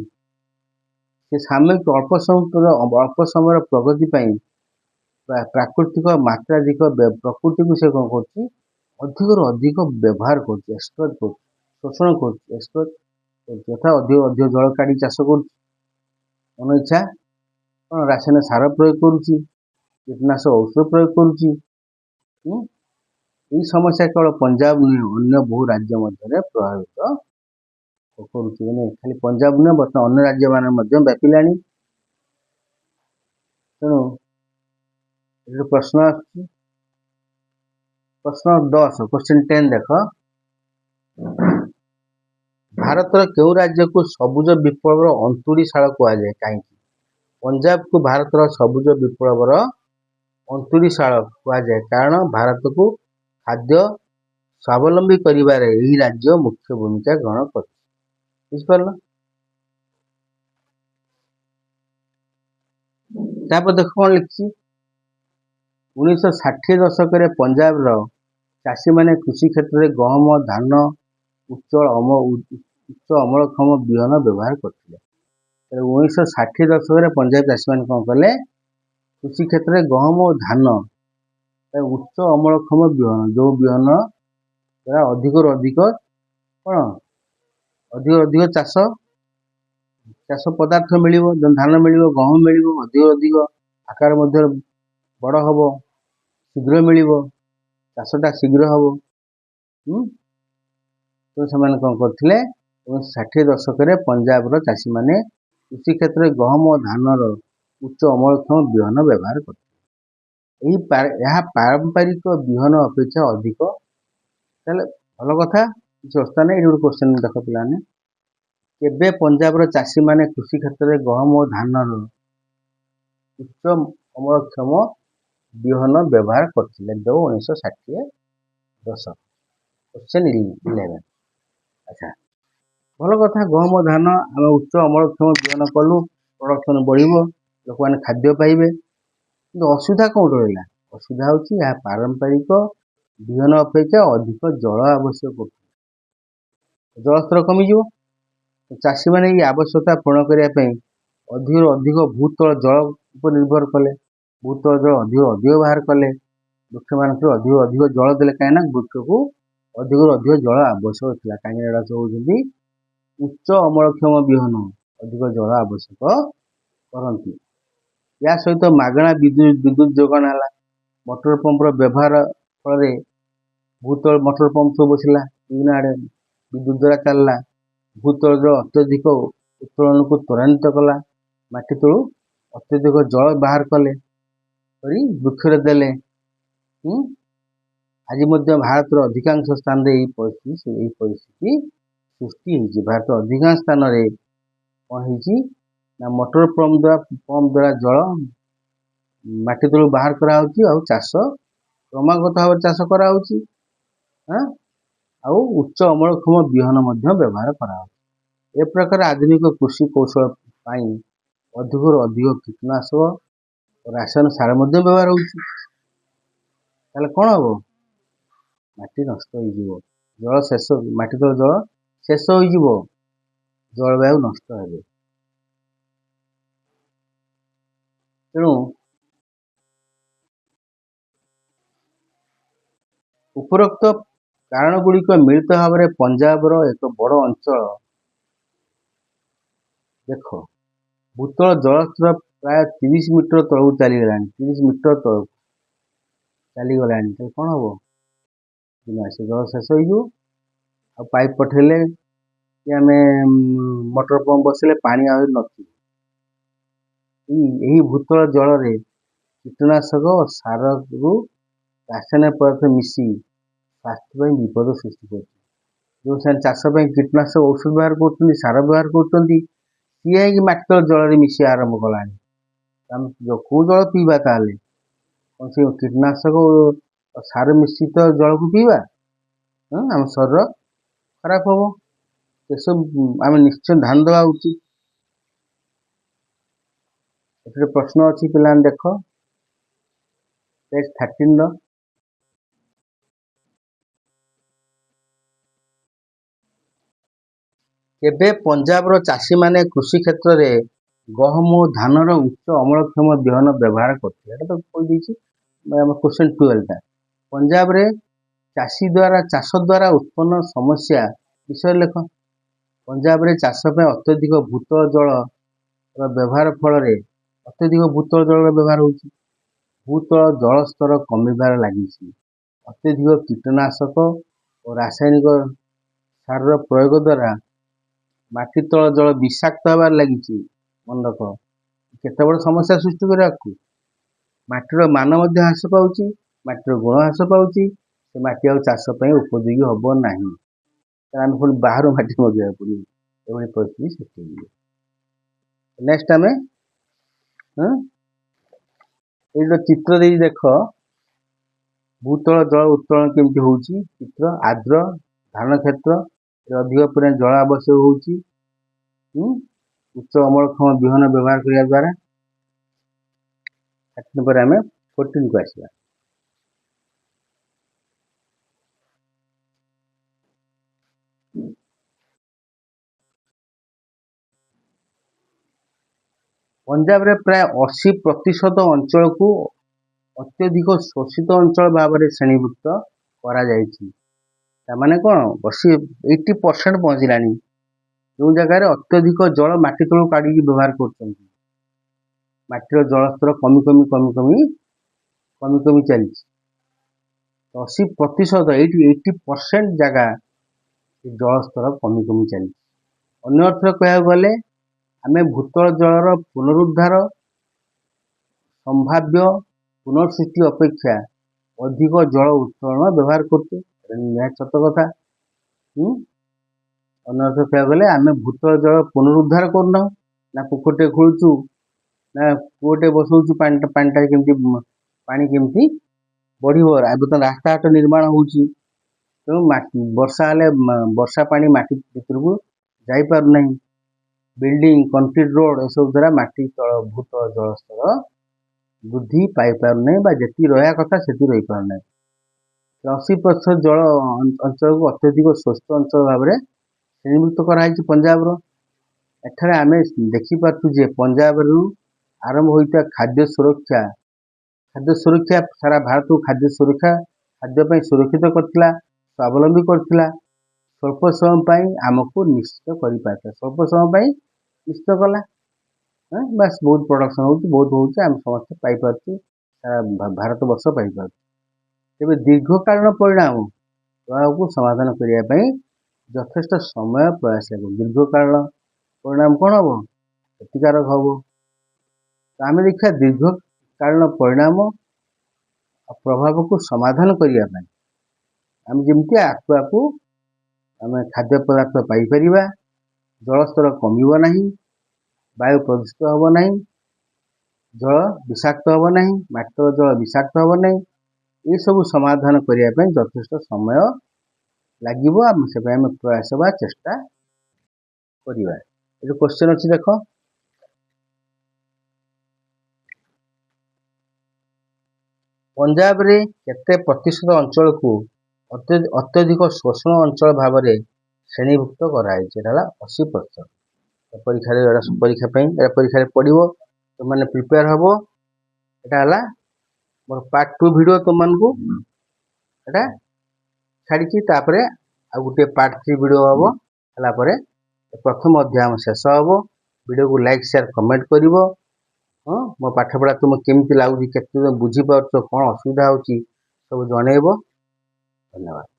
ସେ ସାମୟିକ ଅଳ୍ପ ସମୟର ପ୍ରଗତି ପାଇଁ ପ୍ରାକୃତିକ ମାତ୍ରାଧିକ ପ୍ରକୃତିକୁ ସେ କ'ଣ କରୁଛି, ଅଧିକରୁ ଅଧିକ ବ୍ୟବହାର କରୁଛି, ଏକ୍ସପ୍ଲଏଟ୍ କରୁଛି, ଶୋଷଣ କରୁଛି, ଏକ୍ସପ୍ଲଏଟ୍ କରୁଛି। ଯଥା ଅଧିକ ଜଳ କାଢ଼ି ଚାଷ କରୁଛି, ମନ ଇଚ୍ଛା କ'ଣ ରାସାୟନିକ ସାର ପ୍ରୟୋଗ କରୁଛି, କୀଟନାଶକ ଔଷଧ ପ୍ରୟୋଗ କରୁଛି। ଏହି ସମସ୍ୟା କେବଳ ପଞ୍ଜାବ ନୁହେଁ, ଅନ୍ୟ ବହୁ ରାଜ୍ୟ ମଧ୍ୟରେ ପ୍ରଭାବିତ କରୁଛି। ମାନେ ଖାଲି ପଞ୍ଜାବ ନୁହେଁ, ବର୍ତ୍ତମାନ ଅନ୍ୟ ରାଜ୍ୟମାନେ ମଧ୍ୟ ବ୍ୟାପିଲାଣି। ତେଣୁ ଏଠି ପ୍ରଶ୍ନ ଆସୁଛି, ପ୍ରଶ୍ନ 10, କ୍ୱେଶ୍ଚିନ୍ 10 ଦେଖ। ଭାରତର କେଉଁ ରାଜ୍ୟକୁ ସବୁଜ ବିପ୍ଳବର ଅନ୍ତୁଡ଼ିଶାଳ କୁହାଯାଏ, କାହିଁକି? ପଞ୍ଜାବକୁ ଭାରତର ସବୁଜ ବିପ୍ଳବର ଅନ୍ତୁଡ଼ିଶାଳ କୁହାଯାଏ କାରଣ ଭାରତକୁ ଖାଦ୍ୟ ସ୍ୱାବଲମ୍ବୀ କରିବାରେ ଏହି ରାଜ୍ୟ ମୁଖ୍ୟ ଭୂମିକା ଗ୍ରହଣ କରିଛି। ବୁଝିପାରିଲ? ତାପରେ ଦେଖ କ'ଣ ଲେଖିଛି। 1960 ଦଶକରେ ପଞ୍ଜାବର ଚାଷୀମାନେ କୃଷି କ୍ଷେତ୍ରରେ ଗହମ, ଧାନ, ଉଚ୍ଚ ଅମଳକ୍ଷମ ବିହନ ବ୍ୟବହାର କରିଥିଲେ। 1960 ଦଶକରେ ପଞ୍ଜାବ ଚାଷୀମାନେ କ'ଣ କଲେ? କୃଷି କ୍ଷେତ୍ରରେ ଗହମ ଓ ଧାନ ଉଚ୍ଚ ଅମଳକ୍ଷମ ବିହନ, ଯେଉଁ ବିହନ ଦ୍ୱାରା ଅଧିକରୁ ଅଧିକ କ'ଣ ଅଧିକ ଚାଷ ପଦାର୍ଥ ମିଳିବ, ଧାନ ମିଳିବ, ଗହମ ମିଳିବ, ଅଧିକ ଆକାର ମଧ୍ୟ ବଡ଼ ହବ, ଶୀଘ୍ର ମିଳିବ, ଚାଷଟା ଶୀଘ୍ର ହବ। ତ ସେମାନେ କ'ଣ କରିଥିଲେ? 1960 ଦଶକରେ ପଞ୍ଜାବର ଚାଷୀମାନେ କୃଷି କ୍ଷେତ୍ରରେ ଗହମ ଓ ଧାନର ଉଚ୍ଚ ଅମଳକ୍ଷମ ବିହନ ବ୍ୟବହାର କରିଥିଲେ। ଏହା ପାରମ୍ପରିକ ବିହନ ଅପେକ୍ଷା ଅଧିକ। ତାହେଲେ ଭଲ କଥା, କିଛି ଅବସ୍ଥା ନାହିଁ। ଏଠି ଗୋଟେ କ୍ୱେଶ୍ଚିନ୍ ଦେଖ ପିଲାମାନେ, କେବେ ପଞ୍ଜାବର ଚାଷୀମାନେ କୃଷି କ୍ଷେତ୍ରରେ ଗହମ ଓ ଧାନର ଉଚ୍ଚ ଅମଳକ୍ଷମ ବିହନ ବ୍ୟବହାର କରିଥିଲେ? 1960 ଦଶକ। କ୍ୱେଶ୍ଚିନ୍ 11। ଆଚ୍ଛା, ଭଲ କଥା। ଗହମ, ଧାନ ଆମେ ଉଚ୍ଚ ଅମଳକ୍ଷମ ବିହନ କଲୁ, ପ୍ରଡକ୍ସନ୍ ବଢ଼ିବ, ଲୋକମାନେ ଖାଦ୍ୟ ପାଇବେ। କିନ୍ତୁ ଅସୁବିଧା କେଉଁଠି ରହିଲା? ଅସୁବିଧା ହେଉଛି ଏହା ପାରମ୍ପରିକ ବିହନ ଅପେକ୍ଷା ଅଧିକ ଜଳ ଆବଶ୍ୟକ କରୁଛି। ଜଳସ୍ତର କମିଯିବ। ଚାଷୀମାନେ ଏହି ଆବଶ୍ୟକତା ପୂରଣ କରିବା ପାଇଁ ଅଧିକରୁ ଅଧିକ ଭୂତଳ ଜଳ ଉପରେ ନିର୍ଭର କଲେ। ଭୂତଳ ଜଳ ଅଧିକ ବାହାର କଲେ। ବୃକ୍ଷମାନଙ୍କୁ ଅଧିକ ଜଳ ଦେଲେ, କାହିଁକିନା ବୃକ୍ଷକୁ ଅଧିକରୁ ଅଧିକ ଜଳ ଆବଶ୍ୟକ ଥିଲା। କାହିଁକିନା ଏଗୁଡ଼ା ସବୁ ହେଉଛନ୍ତି ଉଚ୍ଚ ଅମଳକ୍ଷମ ବିହନ, ଅଧିକ ଜଳ ଆବଶ୍ୟକ କରନ୍ତି। ଏହା ସହିତ ମାଗଣା ବିଦ୍ୟୁତ୍ ଯୋଗାଣ ହେଲା। ମଟର ପମ୍ପର ବ୍ୟବହାର ଫଳରେ ଭୂତଳ ମଟର ପମ୍ପ ସବୁ ବସିଲା, ବିଭିନ୍ନ ଆଡ଼େ ବିଦ୍ୟୁତ୍ ଦ୍ୱାରା ଚାଲିଲା। ଭୂତଳ ଜଳ ଅତ୍ୟଧିକ ଉତ୍ତୋଳନକୁ ତ୍ୱରାନ୍ୱିତ କଲା। ମାଟି ତଳୁ ଅତ୍ୟଧିକ ଜଳ ବାହାର କରି ବୃକ୍ଷରେ ଦେଲେ। ଆଜି ମଧ୍ୟ ଭାରତର ଅଧିକାଂଶ ସ୍ଥାନରେ ଏହି ପରିସ୍ଥିତି ସୃଷ୍ଟି ହେଇଛି। ଭାରତର ଅଧିକାଂଶ ସ୍ଥାନରେ କ'ଣ ହେଇଛି ନା ମଟର ପମ୍ପ ଦ୍ୱାରା ଜଳ ମାଟି ତଳୁ ବାହାର କରାହେଉଛି, ଆଉ ଚାଷ କ୍ରମାଗତ ଭାବରେ ଚାଷ କରାହେଉଛି। ଆଉ ଉଚ୍ଚ ଅମଳକ୍ଷମ ବିହନ ମଧ୍ୟ ବ୍ୟବହାର କରାହେଉଛି। ଏ ପ୍ରକାର ଆଧୁନିକ କୃଷି କୌଶଳ ପାଇଁ ଅଧିକରୁ ଅଧିକ କୀଟନାଶକ ଓ ରାସାୟନିକ ସାର ମଧ୍ୟ ବ୍ୟବହାର ହେଉଛି। ତାହେଲେ କ'ଣ ହବ? ମାଟି ନଷ୍ଟ ହୋଇଯିବ, ମାଟି ତଳ ଜଳ ଶେଷ ହୋଇଯିବ, ଜଳବାୟୁ ନଷ୍ଟ ହେବେ। ତେଣୁ ଉପରୋକ୍ତ କାରଣଗୁଡ଼ିକ ମିଳିତ ଭାବରେ ପଞ୍ଜାବର ଏକ ବଡ଼ ଅଞ୍ଚଳ ଦେଖ, ଭୂତଳ ଜଳସ୍ତର ପ୍ରାୟ 30 ମିଟର ତଳକୁ ଚାଲିଗଲାଣି। 30 ମିଟର ତଳକୁ ଚାଲିଗଲାଣି। ତାହେଲେ କ'ଣ ହବ? ସେ ଜଳ ଶେଷ ହୋଇଯିବ। ଆଉ ପାଇପ୍ ପଠାଇଲେ କି ଆମେ ମଟର ପମ୍ପ ବସିଲେ ପାଣି ଆହୁରି ନଥିବ। ଏହି ଭୂତଳ ଜଳରେ କୀଟନାଶକ ଓ ସାରରୁ ରାସାୟନିକ ପଦାର୍ଥ ମିଶି ସ୍ୱାସ୍ଥ୍ୟ ପାଇଁ ବିପଦ ସୃଷ୍ଟି କରୁଛି। ଯେଉଁ ସେମାନେ ଚାଷ ପାଇଁ କୀଟନାଶକ ଔଷଧ ବ୍ୟବହାର କରୁଛନ୍ତି, ସାର ବ୍ୟବହାର କରୁଛନ୍ତି, ସିଏ ହେଇକି ମାଟି ତଳ ଜଳରେ ମିଶିବା ଆରମ୍ଭ କଲାଣି। ଆମେ କେଉଁ ଜଳ ପିଇବା ତାହେଲେ? କ'ଣ ସେ କୀଟନାଶକ ଓ ସାର ମିଶ୍ରିତ ଜଳକୁ ପିଇବା? ଆମ ଶରୀର ଖରାପ ହବ। ଏସବୁ ଆମେ ନିଶ୍ଚୟ ଧ୍ୟାନ ଦେବା ଉଚିତ। ଏଥିରେ ପ୍ରଶ୍ନ ଅଛି, ପିଲାମାନେ ଦେଖ ପେଜ୍ 13 କେବେ ପଞ୍ଜାବର ଚାଷୀମାନେ କୃଷି କ୍ଷେତ୍ରରେ ଗହମ ଓ ଧାନର ଉଚ୍ଚ ଅମଳକ୍ଷମ ବିହନ ବ୍ୟବହାର କରିଥିଲେ? ଏଇଟା ତ କହିଦେଇଛି ଆମ କ୍ୱେଶ୍ଚନ୍ 12ଟା। ପଞ୍ଜାବରେ ଚାଷ ଦ୍ୱାରା ଉତ୍ପନ୍ନ ସମସ୍ୟା ବିଷୟରେ ଲେଖ। ପଞ୍ଜାବରେ ଚାଷ ପାଇଁ ଅତ୍ୟଧିକ ଭୂତଳ ଜଳର ବ୍ୟବହାର ଫଳରେ ଅତ୍ୟଧିକ ଭୂତଳ ଜଳର ବ୍ୟବହାର ହେଉଛି। ଭୂତଳ ଜଳ ସ୍ତର କମିବାରେ ଲାଗିଛି। ଅତ୍ୟଧିକ କୀଟନାଶକ ଓ ରାସାୟନିକ ସାରର ପ୍ରୟୋଗ ଦ୍ୱାରା ମାଟି ତଳ ଜଳ ବିଷାକ୍ତ ହେବାରେ ଲାଗିଛି। ମନେ ରଖ, କେତେ ବଡ଼ ସମସ୍ୟା ସୃଷ୍ଟି କରିବାକୁ। ମାଟିର ମାନ ମଧ୍ୟ ହ୍ରାସ ପାଉଛି, ମାଟିର ଗୁଣ ହ୍ରାସ ପାଉଛି। ସେ ମାଟି ଆଉ ଚାଷ ପାଇଁ ଉପଯୋଗୀ ହେବ ନାହିଁ। ଆମେ ପୁଣି ବାହାରୁ ମାଟି ମଗାଇବାକୁ ପଡ଼ିବ। ଏଭଳି ପରିସ୍ଥିତି ସୃଷ୍ଟି ହେଇଯିବ। ନେକ୍ସଟ ଆମେ ଏଇ ଯୋଉ ଚିତ୍ର ଦେଇ ଦେଖ, ଭୂତଳ ଜଳ ଉତ୍ତୋଳନ କେମିତି ହେଉଛି। ଚିତ୍ର ଆର୍ଦ୍ର ଧାନ କ୍ଷେତ୍ର ଅଧିକ ପରିମାଣ ଜଳ ଆବଶ୍ୟକ ହେଉଛି। ଉଚ୍ଚ ଅମଳକ୍ଷମ ବିହନ ବ୍ୟବହାର କରିବା ଦ୍ୱାରା। ପରେ ଆମେ 14କୁ ଆସିବା। ପଞ୍ଜାବରେ ପ୍ରାୟ 80% ଅଞ୍ଚଳକୁ ଅତ୍ୟଧିକ ଶୋଷିତ ଅଞ୍ଚଳ ଭାବରେ ଶ୍ରେଣୀଭୁକ୍ତ କରାଯାଇଛି। ତାମାନେ କ'ଣ? 80% ପହଞ୍ଚିଲାଣି। ଯେଉଁ ଜାଗାରେ ଅତ୍ୟଧିକ ଜଳ ମାଟି ତଳକୁ କାଢ଼ିକି ବ୍ୟବହାର କରୁଛନ୍ତି। ମାଟିର ଜଳସ୍ତର କମି ଚାଲିଛି। 80% 80% ଜାଗା ଜଳସ୍ତର କମି ଚାଲିଛି। ଅନ୍ୟ ଅର୍ଥରେ କହିବାକୁ ଗଲେ ଆମେ ଭୂତଳ ଜଳର ପୁନରୁଦ୍ଧାର ସମ୍ଭାବ୍ୟ ପୁନଃସୃଷ୍ଟି ଅପେକ୍ଷା ଅଧିକ ଜଳ ଉତ୍ତୋଳନ ବ୍ୟବହାର କରୁଛୁ। ନିହାତି ସତ କଥା। ଅନ୍ୟ ଅର୍ଥ କହିବାକୁ ଗଲେ ଆମେ ଭୂତଳ ଜଳ ପୁନରୁଦ୍ଧାର କରୁନାହୁଁ। ନା ପୋଖରୀଟେ ଖୋଳୁଛୁ, ନା କୂଅଟେ ବସଉଛୁ, ପାଣି କେମିତି ବଢ଼ିବ। ଏବେ ତ ରାସ୍ତାଘାଟ ନିର୍ମାଣ ହେଉଛି, ତେଣୁ ବର୍ଷା ହେଲେ ବର୍ଷା ପାଣି ମାଟି ଭିତରକୁ ଯାଇପାରୁନାହିଁ। ବିଲ୍ଡିଂ, କଂକ୍ରିଟ ରୋଡ ଏସବୁ ଦ୍ୱାରା ମାଟି ତଳ ଭୂତଳ ଜଳସ୍ତର ବୃଦ୍ଧି ପାଇପାରୁନାହିଁ ବା ଯେତିକି ରହିବା କଥା ସେତିକି ରହିପାରୁନାହିଁ। 80% ଜଳ ଅଞ୍ଚଳକୁ ଅତ୍ୟଧିକ ଶୋଷିତ ଅଞ୍ଚଳ ଭାବରେ ଶ୍ରେଣୀଭୁକ୍ତ କରାଯାଇଛି ପଞ୍ଜାବର। ଏଠାରେ ଆମେ ଦେଖିପାରୁଛୁ ଯେ ପଞ୍ଜାବରୁ ଆରମ୍ଭ ହୋଇଥିବା ଖାଦ୍ୟ ସୁରକ୍ଷା ସାରା ଭାରତକୁ ଖାଦ୍ୟ ପାଇଁ ସୁରକ୍ଷିତ କରିଥିଲା, ସ୍ୱାବଲମ୍ବୀ କରିଥିଲା। ସ୍ୱଳ୍ପ ସମୟ ପାଇଁ ଆମକୁ ନିଶ୍ଚିତ କରିପାରିଥିଲା। ସ୍ୱଳ୍ପ ସମୟ ପାଇଁ ନିଶ୍ଚିତ କଲା। ବାସ୍ ବହୁତ ପ୍ରଡକ୍ସନ୍ ହେଉଛି, ବହୁତ ହେଉଛି, ଆମେ ସମସ୍ତେ ପାଇପାରୁଛୁ, ଭାରତବର୍ଷ ପାଇପାରୁଛୁ। ତେବେ ଦୀର୍ଘକାଳୀନ ପ୍ରଭାବକୁ ସମାଧାନ କରିବା ପାଇଁ ଯଥେଷ୍ଟ ସମୟ ପ୍ରୟାସ ହେବ। ଦୀର୍ଘକାଳୀନ ପରିଣାମ କ'ଣ ହେବ? କ୍ଷତିକାରକ ହେବ। ତ ଆମେ ଦେଖିବା ଦୀର୍ଘକାଳୀନ ପରିଣାମ ପ୍ରଭାବକୁ ସମାଧାନ କରିବା ପାଇଁ ଆମେ ଯେମିତି ଆକୁ ଆମେ ଖାଦ୍ୟ ପଦାର୍ଥ ପାଇପାରିବା, ଜଳସ୍ତର କମିବ ନାହିଁ, ବାୟୁ ପ୍ରଦୂଷିତ ହେବ ନାହିଁ, ଜଳ ବିଷାକ୍ତ ହେବ ନାହିଁ, ମାଟିର ଜଳ ବିଷାକ୍ତ ହେବ ନାହିଁ। ଏସବୁ ସମାଧାନ କରିବା ପାଇଁ ଯଥେଷ୍ଟ ସମୟ ଲାଗିବ। ଆମେ ସେ ପାଇଁ ଆମେ ପ୍ରୟାସ ବା ଚେଷ୍ଟା କରିବା। ଏଠି କ୍ୱେଶ୍ଚନ୍ ଅଛି ଦେଖ। ପଞ୍ଜାବରେ କେତେ ପ୍ରତିଶତ ଅଞ୍ଚଳକୁ ଅତ୍ୟଧିକ ଶୋଷଣ ଅଞ୍ଚଳ ଭାବରେ ଶ୍ରେଣୀଭୁକ୍ତ କରାଯାଇଛି? ଏଟା ହେଲା 80%। ପରୀକ୍ଷାରେ ପଡ଼ିବ, ତୁମମାନେ ପ୍ରିପେୟାର ହେବ। ଏଟା ହେଲା ମୋର ପାର୍ଟ 2 ଭିଡ଼ିଓ ତୁମମାନଙ୍କୁ ଏଟା ଛାଡ଼ିଛି। ତାପରେ ଆଉ ଗୋଟିଏ ପାର୍ଟ 3 ଭିଡ଼ିଓ ହେବ। ହେଲା ପରେ ପ୍ରଥମ ଅଧ୍ୟାୟ ଶେଷ ହେବ। ଭିଡ଼ିଓକୁ ଲାଇକ୍, ସେୟାର, କମେଣ୍ଟ କରିବ। ମୋ ପାଠପଢ଼ା ତୁମକୁ କେମିତି ଲାଗୁଛି, କେତେ ବୁଝିପାରୁଛ, କ'ଣ ଅସୁବିଧା ହେଉଛି ସବୁ ଜଣେଇବ। ଧନ୍ୟବାଦ।